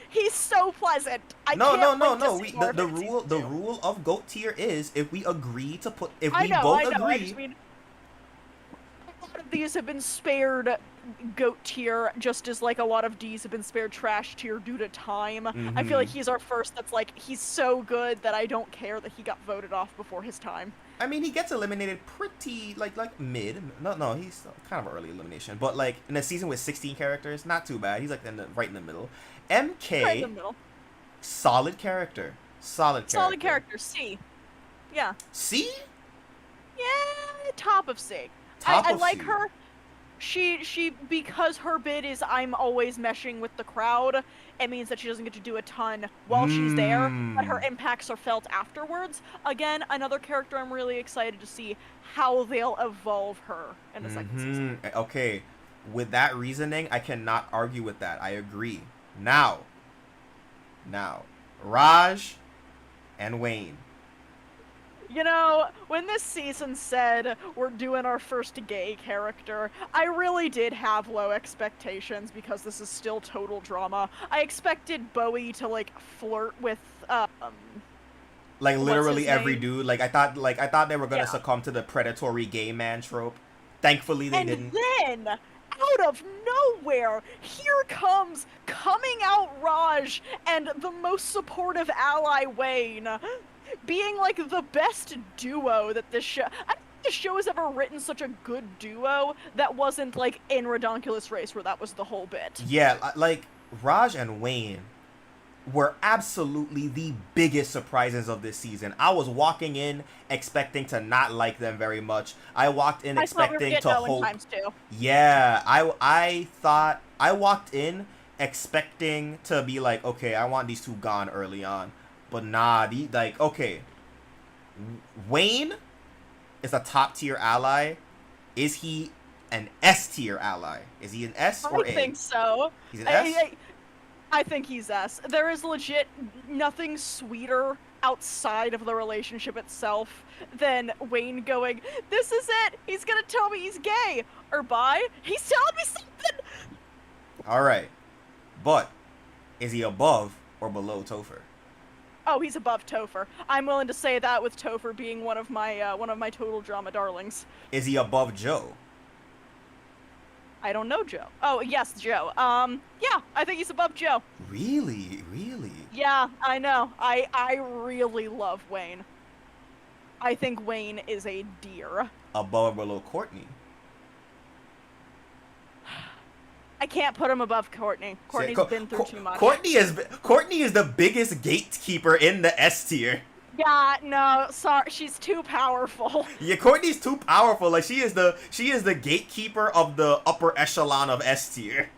he's so pleasant. No. The rule of GOAT tier is if we agree to put agree. I just mean, a lot of these have been spared GOAT tier, just as like a lot of D's have been spared trash tier due to time. Mm-hmm. I feel like he's our first that's like, he's so good that I don't care that he got voted off before his time. I mean, he gets eliminated pretty, like mid. No, he's kind of early elimination. But, like, in a season with 16 characters, not too bad. He's, like, right in the middle. MK, right in the middle. Solid character, C. Yeah. C? Yeah, top of C. I like her. She because her bid is I'm always meshing with the crowd, it means that she doesn't get to do a ton while she's there, but her impacts are felt afterwards. Again, another character I'm really excited to see how they'll evolve her in the second season. Okay, with that reasoning, I cannot argue with that. I agree. Now, Raj and Wayne. You know, when this season said we're doing our first gay character, I really did have low expectations because this is still Total Drama. I expected Bowie to like flirt with like literally every dude. Like I thought they were gonna succumb to the predatory gay man trope. Thankfully they didn't. And then out of nowhere, here comes coming out Raj and the most supportive ally Wayne, being like the best duo that this show. I don't think the show has ever written such a good duo that wasn't like in Ridonculous Race, where that was the whole bit. Yeah, like Raj and Wayne were absolutely the biggest surprises of this season. I was walking in expecting to not like them very much. I walked in expecting to hope. Yeah, I thought I walked in expecting to be like, okay, I want these two gone early on, but nah, okay, Wayne is a top tier ally. Is he an S tier ally? Is he an S or A? I think so. He's an S? I think he's S. There is legit nothing sweeter outside of the relationship itself than Wayne going, this is it! He's gonna tell me he's gay! Or bi! He's telling me something! Alright. But, is he above or below Topher? Oh, he's above Topher. I'm willing to say that, with Topher being one of my total drama darlings. Is he above Joe? I don't know Joe. Oh, yes, Joe. Yeah, I think he's above Joe. Really? Really? Yeah, I know. I really love Wayne. I think Wayne is a dear. Above or below Courtney? I can't put him above Courtney. Courtney's been through too much. Courtney is the biggest gatekeeper in the S tier. Yeah, no, sorry, she's too powerful. Yeah, Courtney's too powerful. Like she is the gatekeeper of the upper echelon of S tier.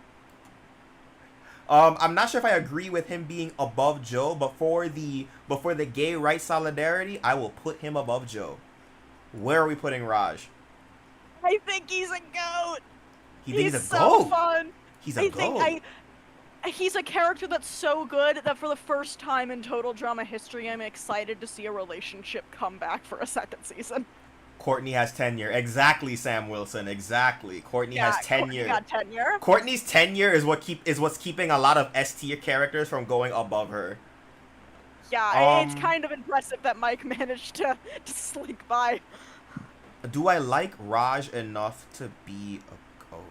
I'm not sure if I agree with him being above Joe, but for the gay rights solidarity, I will put him above Joe. Where are we putting Raj? I think he's a goat. He's a so goat. Fun. He's a goat. He's a character that's so good that for the first time in total drama history, I'm excited to see a relationship come back for a second season. Courtney has tenure. Exactly, Sam Wilson. Exactly. Courtney has tenure. Got tenure. Courtney's tenure is what's keeping a lot of S tier characters from going above her. Yeah, it's kind of impressive that Mike managed to slink by. Do I like Raj enough to be a goat?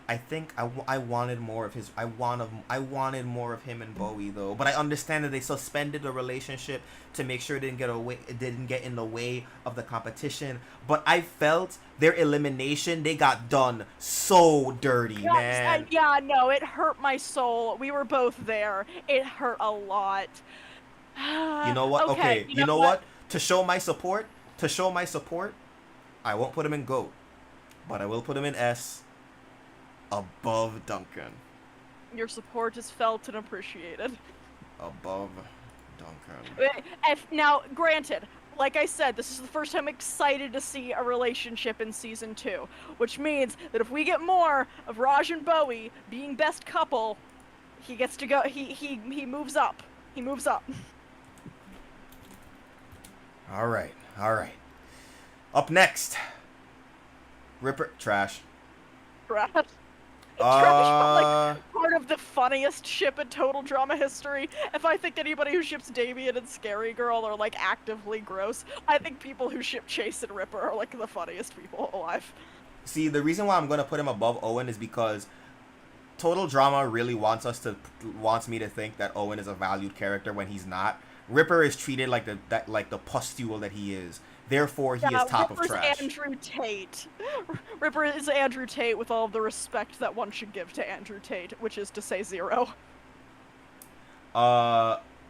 I think I wanted more of his. I wanted more of him and Bowie though. But I understand that they suspended the relationship to make sure it didn't get in the way of the competition. But I felt their elimination, they got done so dirty, man. Yeah, no, it hurt my soul. We were both there. It hurt a lot. You know what? Okay, you know what? To show my support, I won't put him in GOAT, but I will put him in S. Above Duncan. Your support is felt and appreciated. Above Duncan. Now, granted, like I said, this is the first time I'm excited to see a relationship in season 2, which means that if we get more of Raj and Bowie being best couple, he gets to go. He moves up. He moves up. All right. Up next, Ripper trash. Trash. Like part of the funniest ship in total drama history. If I think anybody who ships Damien and Scary Girl are like actively gross, I think people who ship Chase and Ripper are like the funniest people alive. See, the reason why I'm gonna put him above Owen is because total drama really wants me to think that Owen is a valued character when he's not. Ripper is treated like the pustule that he is. Therefore, he is top Ripper's of trash. Andrew Tate. Ripper is Andrew Tate with all of the respect that one should give to Andrew Tate, which is to say 0.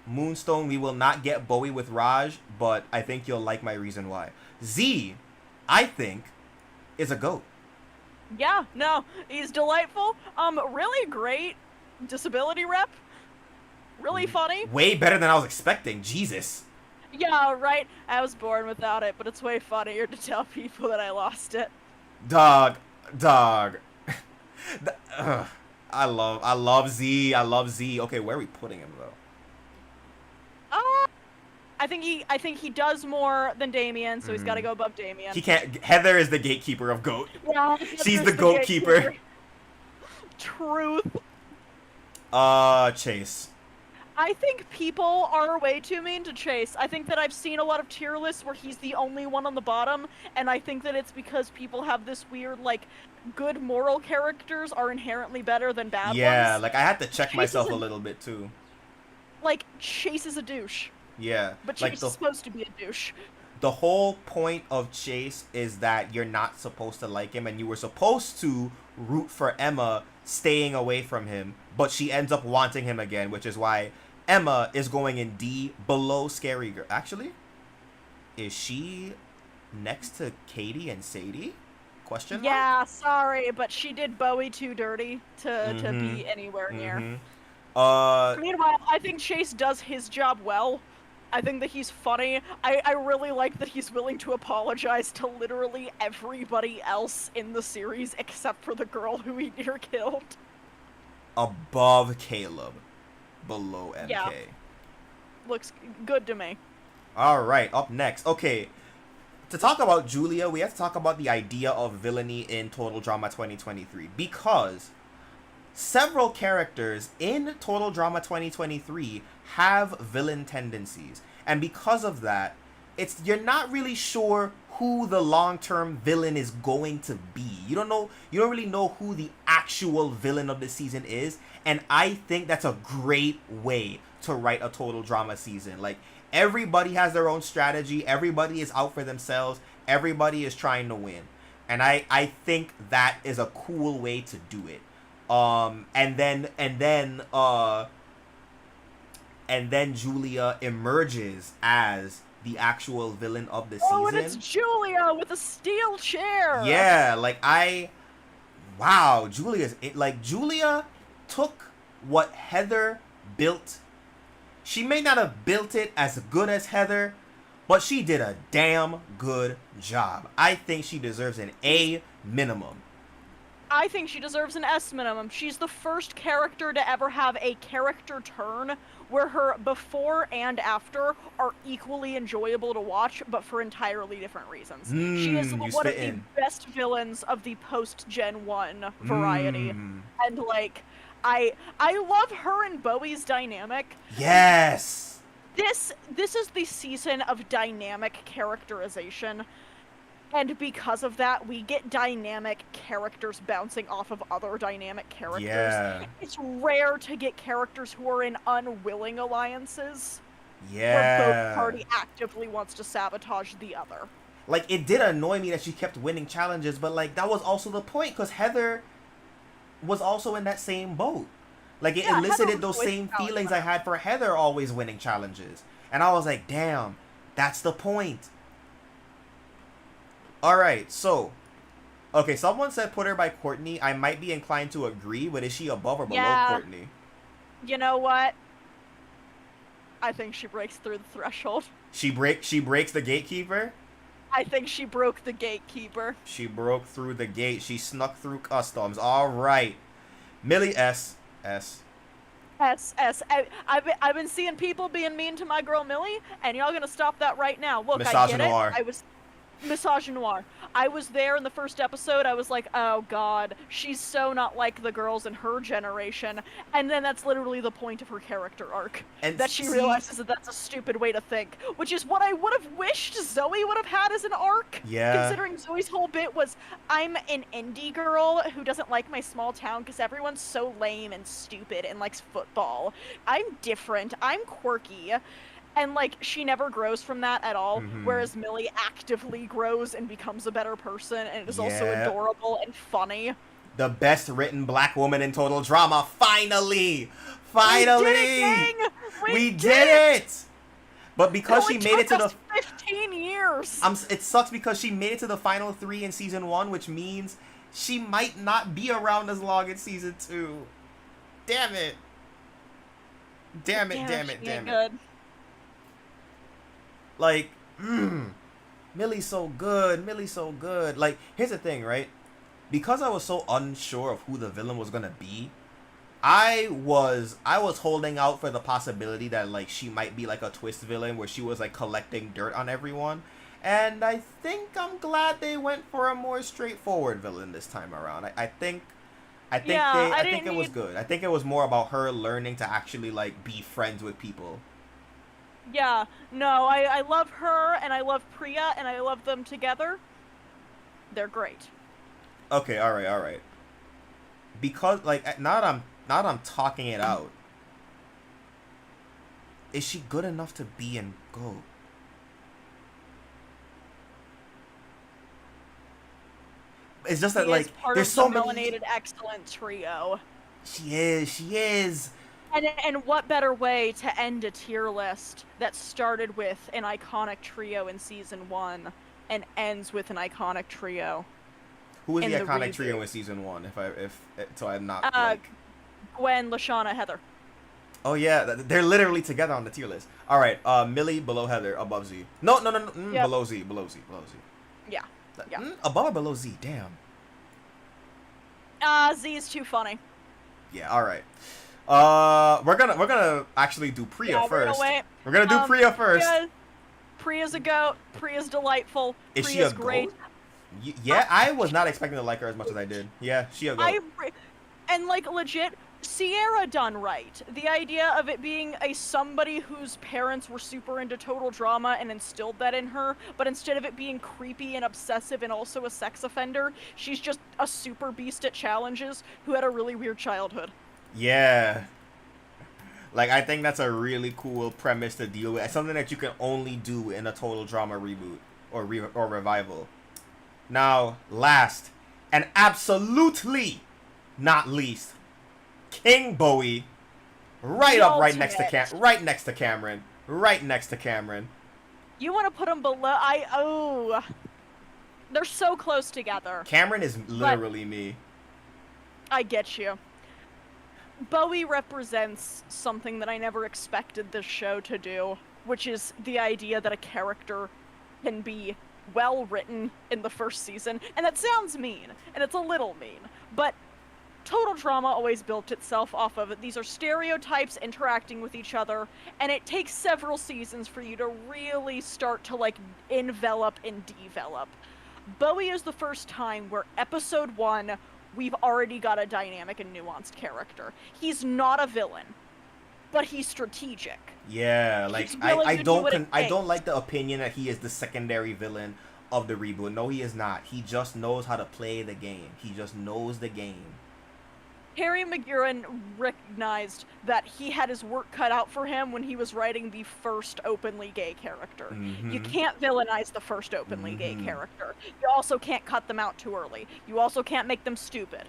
Moonstone, we will not get Bowie with Raj, but I think you'll like my reason why. Z, I think, is a GOAT. Yeah, no, he's delightful. Really great disability rep. Really funny. Way better than I was expecting. Jesus. Yeah, right. I was born without it, but it's way funnier to tell people that I lost it. Dog. I love Z. Okay, where are we putting him though? I think he does more than Damien, so he's got to go above Damien. He can't. Heather is the gatekeeper of GOAT. Yeah, she's the GOAT keeper. Truth. Chase. I think people are way too mean to Chase. I think that I've seen a lot of tier lists where he's the only one on the bottom, and I think that it's because people have this weird, like, good moral characters are inherently better than bad Yeah, ones. like I had to check Chase is myself a little bit too. Chase is a douche. Yeah, But like Chase is supposed to be a douche. the whole point of Chase is that you're not supposed to like him, and you were supposed to root for Emma staying away from him, but she ends up wanting him again, which is why Emma is going in D below Scary Girl. Actually, is she next to Katie and Sadie? Question mark? Yeah, sorry, but she did Bowie too dirty to be anywhere near. Meanwhile, I think Chase does his job well. I think that he's funny. I really like that he's willing to apologize to literally everybody else in the series except for the girl who he near killed. Above Caleb, below MK. Yeah. Looks good to me. Alright, up next. Okay, to talk about Julia, we have to talk about the idea of villainy in Total Drama 2023, because several characters in Total Drama 2023 have villain tendencies, and because of that, you're not really sure who the long-term villain is going to be. You don't really know who the actual villain of the season is, and I think that's a great way to write a Total Drama season. Like, everybody has their own strategy, everybody is out for themselves, everybody is trying to win, and I think that is a cool way to do it. And then Julia emerges as the actual villain of the season. Oh, and it's Julia with a steel chair. Yeah, wow, Julia took what Heather built. She may not have built it as good as Heather, but she did a damn good job. I think she deserves an A minimum. I think she deserves an S minimum. She's the first character to ever have a character turn where her before and after are equally enjoyable to watch, but for entirely different reasons. She is one of the best villains of the post-Gen 1 variety. And, I love her and Bowie's dynamic. Yes! This is the season of dynamic characterization. And because of that, we get dynamic characters bouncing off of other dynamic characters. Yeah. It's rare to get characters who are in unwilling alliances. Yeah. Where both party actively wants to sabotage the other. It did annoy me that she kept winning challenges, but, that was also the point, because Heather was also in that same boat. It elicited those same feelings I had for Heather always winning challenges. And I was like, damn, that's the point. Alright, so, okay, someone said put her by Courtney. I might be inclined to agree, but is she above or below Courtney? You know what? I think she breaks through the threshold. She breaks the gatekeeper? I think she broke the gatekeeper. She broke through the gate. She snuck through customs. Alright. Millie S. S. I've been seeing people being mean to my girl Millie, and y'all gonna stop that right now. Look, I get it. Misogynoir. I was there in the first episode. I was like, oh god, she's so not like the girls in her generation. And then that's literally the point of her character arc. And that she realizes that that's a stupid way to think. Which is what I would have wished Zoey would have had as an arc. Yeah. Considering Zoey's whole bit was, I'm an indie girl who doesn't like my small town because everyone's so lame and stupid and likes football. I'm different. I'm quirky. And, she never grows from that at all, whereas Millie actively grows and becomes a better person, and is also adorable and funny. The best written black woman in Total Drama, finally! Finally! We did it! But because she made it to the 15 years. It sucks because she made it to the final 3 in season 1, which means she might not be around as long in season 2. Damn it. Damn it. Good. Millie's so good. Here's the thing, right? Because I was so unsure of who the villain was gonna be, I was holding out for the possibility that she might be a twist villain where she was collecting dirt on everyone. And I think I'm glad they went for a more straightforward villain this time around. I think I I didn't think it was need. good. I think it was more about her learning to actually like be friends with people. Yeah, no, I love her and I love Priya and I love them together. They're great. Okay, all right. Because like now that I'm talking it out, is she good enough to be in GOAT? It's just that She is like part there's of the so many. melanated excellent trio. She is. And what better way to end a tier list that started with an iconic trio in season 1 and ends with an iconic trio Who was the in the iconic trio reboot? in season one? If so, I'm not Uh, like. Gwen, Lashana, Heather. Oh yeah, they're literally together on the tier list. All right, Millie below Heather, above Z. No, Yep. below Z, below Z, below Z. Yeah. Yeah. Above or below Z? Damn. Z is too funny. Yeah. All right. We're gonna actually do Priya Yeah, we're first. gonna wait. We're gonna do Priya first. Priya's a goat. Priya's delightful. Is she Priya's a great. goat? Yeah, I was not expecting to like her as much as I did. Yeah, she a goat. And like legit, Sierra done right. The idea of it being a somebody whose parents were super into total drama and instilled that in her, but instead of it being creepy and obsessive and also a sex offender, she's just a super beast at challenges who had a really weird childhood. Yeah. Like, I think that's a really cool premise to deal with. It's something that you can only do in a total drama reboot or revival. Now, last and absolutely not least, King Bowie, right next to Cameron, right next to Cameron. You want to put them below? They're so close together. Cameron is literally me. I get you. Bowie represents something that I never expected this show to do, which is the idea that a character can be well written in the first season. And that sounds mean, and it's a little mean, but total drama always built itself off of it. These are stereotypes interacting with each other, and it takes several seasons for you to really start to like envelop and develop. Bowie is the first time where episode 1 we've already got a dynamic and nuanced character. He's not a villain, but he's strategic. Yeah, like I don't like the opinion that he is the secondary villain of the reboot. No, he is not. He just knows how to play the game. He just knows the game. Harry McGuiran recognized that he had his work cut out for him when he was writing the first openly gay character. Mm-hmm. You can't villainize the first openly gay character. You also can't cut them out too early. You also can't make them stupid.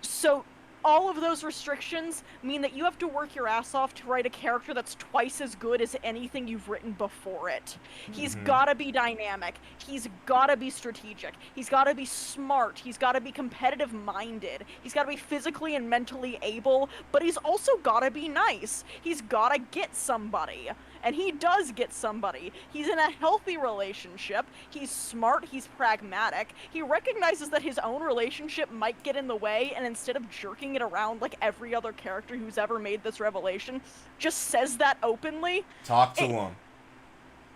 So all of those restrictions mean that you have to work your ass off to write a character that's twice as good as anything you've written before it. He's gotta be dynamic. He's gotta be strategic. He's gotta be smart. He's gotta be competitive minded. He's gotta be physically and mentally able, but he's also gotta be nice. He's gotta get somebody. And he does get somebody. He's in a healthy relationship. He's smart. He's pragmatic. He recognizes that his own relationship might get in the way, and instead of jerking it around like every other character who's ever made this revelation, just says that openly. Talk to him.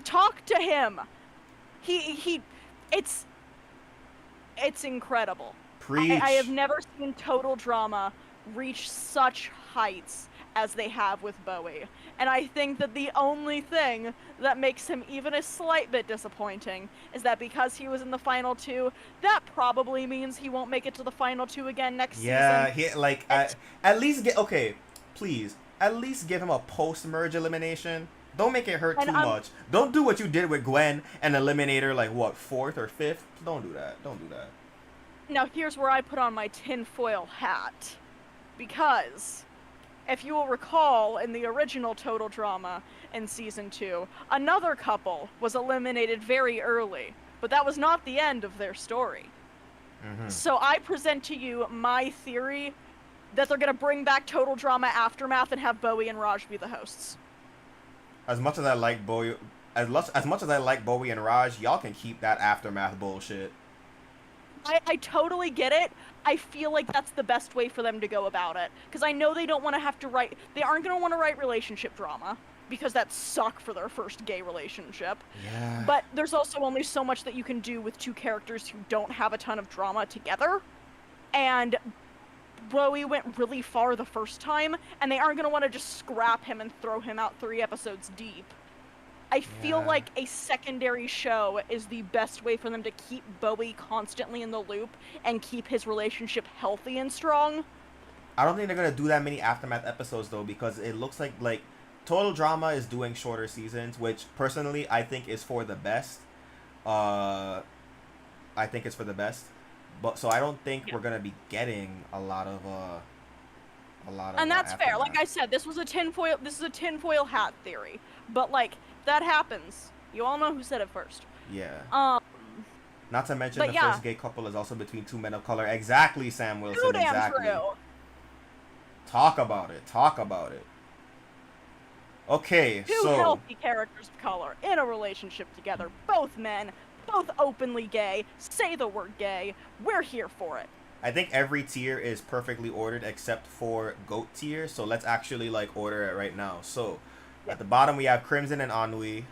Talk to him. It's incredible. Preach. I have never seen total drama reach such heights as they have with Bowie. And I think that the only thing that makes him even a slight bit disappointing is that because he was in the final 2, that probably means he won't make it to the final 2 again next season. Yeah, at least please, at least give him a post-merge elimination. Don't make it hurt too much. Don't do what you did with Gwen and eliminate her like, what, 4th or 5th? Don't do that. Don't do that. Now here's where I put on my tinfoil hat. Because if you will recall, in the original Total Drama in Season 2, another couple was eliminated very early, but that was not the end of their story. So I present to you my theory that they're going to bring back Total Drama Aftermath and have Bowie and Raj be the hosts. As much as I like Bowie, as much as I like Bowie and Raj, y'all can keep that Aftermath bullshit. I totally get it. I feel like that's the best way for them to go about it. Because I know they don't want to have to write... They aren't going to want to write relationship drama. Because that suck for their first gay relationship. Yeah. But there's also only so much that you can do with two characters who don't have a ton of drama together. And Zoey went really far the first time, and they aren't gonna want to just scrap him and throw him out 3 episodes deep. I feel Yeah. like a secondary show is the best way for them to keep Bowie constantly in the loop and keep his relationship healthy and strong. I don't think they're gonna do that many Aftermath episodes though, because it looks like Total Drama is doing shorter seasons, which personally I think is for the best. I think it's for the best, but so I don't think we're gonna be getting a lot of. And that's fair. Aftermath. Like I said, this is a tinfoil hat theory, but like that happens. You all know who said it first. Yeah. Not to mention the first gay couple is also between 2 men of color. Exactly, Sam Wilson. Too damn exactly. true. Talk about it. Talk about it. Okay, Two healthy characters of color in a relationship together, both men, both openly gay. Say the word gay. We're here for it. I think every tier is perfectly ordered except for GOAT tier, so let's actually like order it right now. So, at the bottom we have Crimson and Ennui.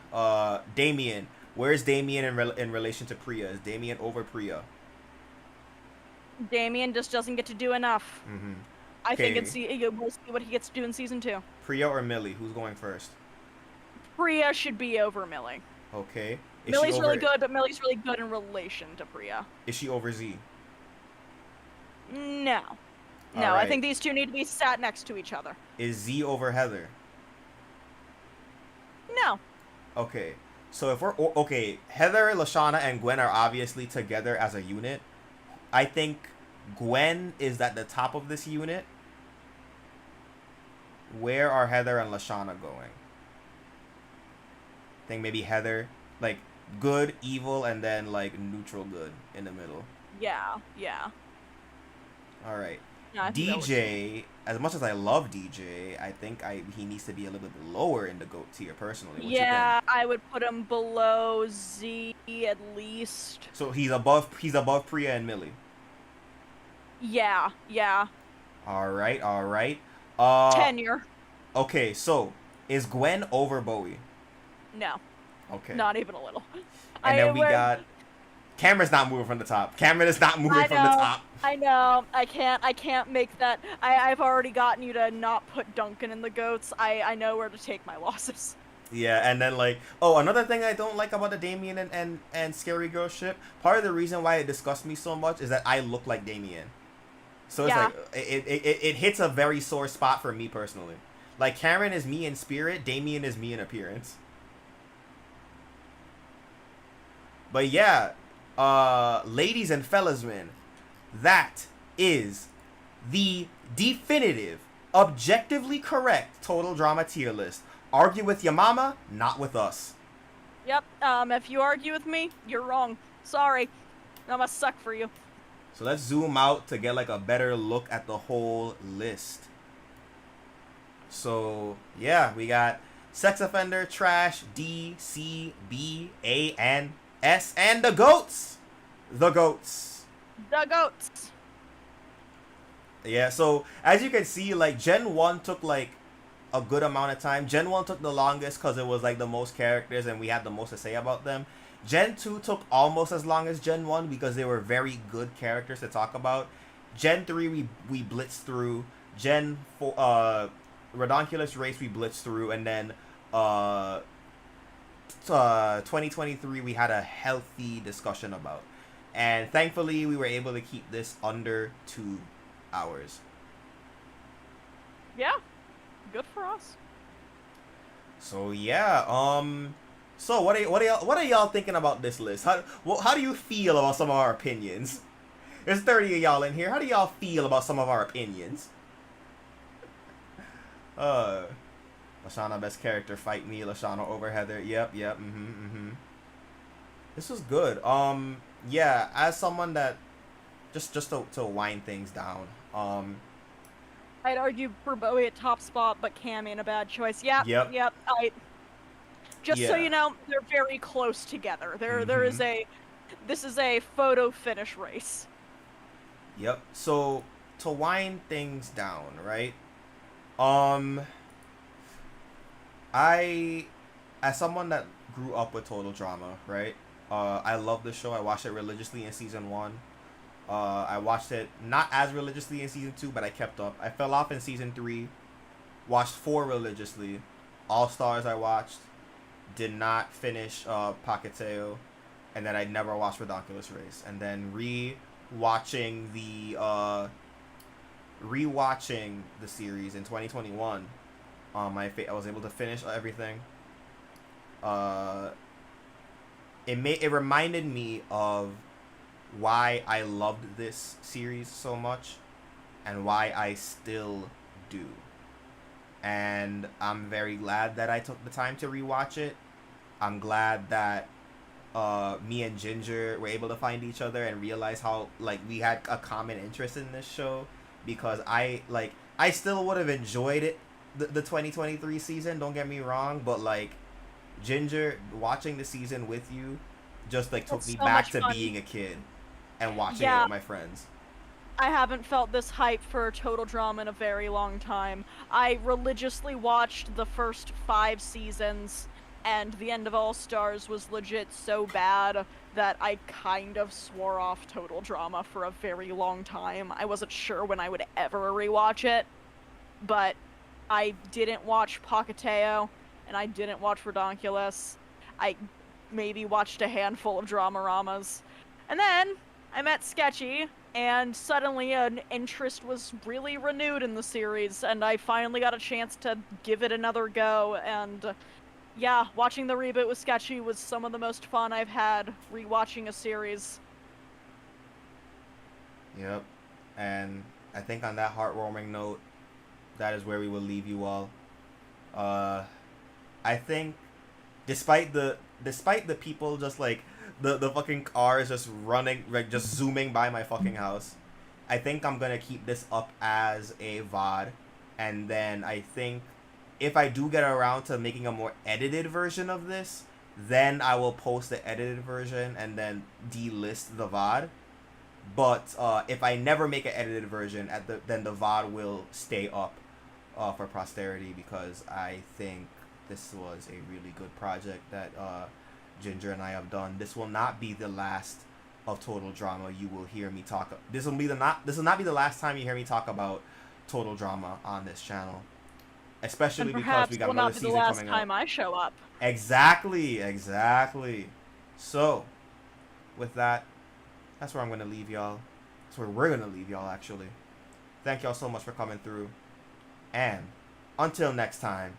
Damien. Where's Damien in relation to Priya? Is Damien over Priya? Damien just doesn't get to do enough. Mm-hmm. I think we'll see what he gets to do in season 2. Priya or Millie? Who's going first? Priya should be over Millie. Okay. Millie's really good, but Millie's really good in relation to Priya. Is she over Z? No. No, right. I think these two need to be sat next to each other. Is Z over Heather? No. Okay. So if we're... Okay, Heather, Lashana, and Gwen are obviously together as a unit. I think Gwen is at the top of this unit. Where are Heather and Lashana going? I think maybe Heather, like, good, evil, and then, like, neutral good in the middle. Yeah, yeah. Alright. No, DJ, as much as I love DJ, I think he needs to be a little bit lower in the GOAT tier, personally. What yeah, I would put him below Z at least. So he's above Priya and Millie. Yeah, yeah. Alright, alright. Tenure. Okay, so is Gwen over Bowie? No. Okay. Not even a little. And then we got... Cameron's not moving from the top. Cameron is not moving from the top. I know. I can't make that. I've already gotten you to not put Duncan in the GOATs. I know where to take my losses. Yeah, and then like... Oh, another thing I don't like about the Damien and Scary Girl ship, part of the reason why it disgusts me so much is that I look like Damien. So it's like... It hits a very sore spot for me personally. Like, Cameron is me in spirit, Damien is me in appearance. But yeah... ladies and fellasmen, that is the definitive, objectively correct Total Drama tier list. Argue with your mama, not with us. Yep, if you argue with me, you're wrong. Sorry. That must suck for you. So let's zoom out to get like a better look at the whole list. So, yeah, we got Sex Offender, Trash, D, C, B, A, and S, and the GOATs. The GOATs. The GOATs. Yeah, so as you can see, like, Gen 1 took, like, a good amount of time. Gen 1 took the longest because it was, like, the most characters and we had the most to say about them. Gen 2 took almost as long as Gen 1 because they were very good characters to talk about. Gen 3, we blitzed through. Gen 4, Ridonculous Race, we blitzed through. And then, 2023, we had a healthy discussion about. And thankfully, we were able to keep this under 2 hours. Yeah, good for us. So yeah, so what are y'all thinking about this list? How do you feel about some of our opinions? There's 30 of y'all in here. How do y'all feel about some of our opinions? Lashana best character, fight me. Lashana over Heather. Yep. This was good. Yeah, as someone that just to wind things down. I'd argue for Bowie at top spot, but Cammy in a bad choice. Yep. So you know, they're very close together. This is a photo finish race. Yep. So to wind things down, right? As someone that grew up with Total Drama, right? I love the show. I watched it religiously in season 1. I watched it not as religiously in season 2, but I kept up. I fell off in season 3. Watched 4 religiously. All Stars I watched. Did not finish Pahkitew. And then I never watched Ridonculous Race. And then rewatching the series in 2021. I was able to finish everything. It reminded me of why I loved this series so much and why I still do. And I'm very glad that I took the time to rewatch it. I'm glad that me and Ginger were able to find each other and realize how like we had a common interest in this show, because I still would have enjoyed it the 2023 season, don't get me wrong, but like Ginger, watching the season with you just like took me back to being a kid and watching it with my friends. I haven't felt this hype for Total Drama in a very long time. I religiously watched the first 5 seasons, and the end of All Stars was legit so bad that I kind of swore off Total Drama for a very long time. I wasn't sure when I would ever rewatch it, but I didn't watch Pahkitew, and I didn't watch Ridonculous. I maybe watched a handful of Drama-ramas. And then I met Sketchy, and suddenly an interest was really renewed in the series, and I finally got a chance to give it another go, and yeah, watching the reboot with Sketchy was some of the most fun I've had rewatching a series. Yep. And I think on that heartwarming note, that is where we will leave you all. I think despite the people just like the fucking cars just running, like just zooming by my fucking house, I think I'm gonna keep this up as a VOD, and then I think if I do get around to making a more edited version of this, then I will post the edited version and then delist the VOD. But if I never make an edited version, then the VOD will stay up for posterity, because I think this was a really good project that Ginger and I have done. This will not be the last of Total Drama you will hear me talk. This will not be the last time you hear me talk about Total Drama on this channel. Especially because we got another season coming up. Perhaps will not be the last time I show up. Exactly. So, with that, that's where I'm going to leave y'all. That's where we're going to leave y'all, actually. Thank y'all so much for coming through. And until next time,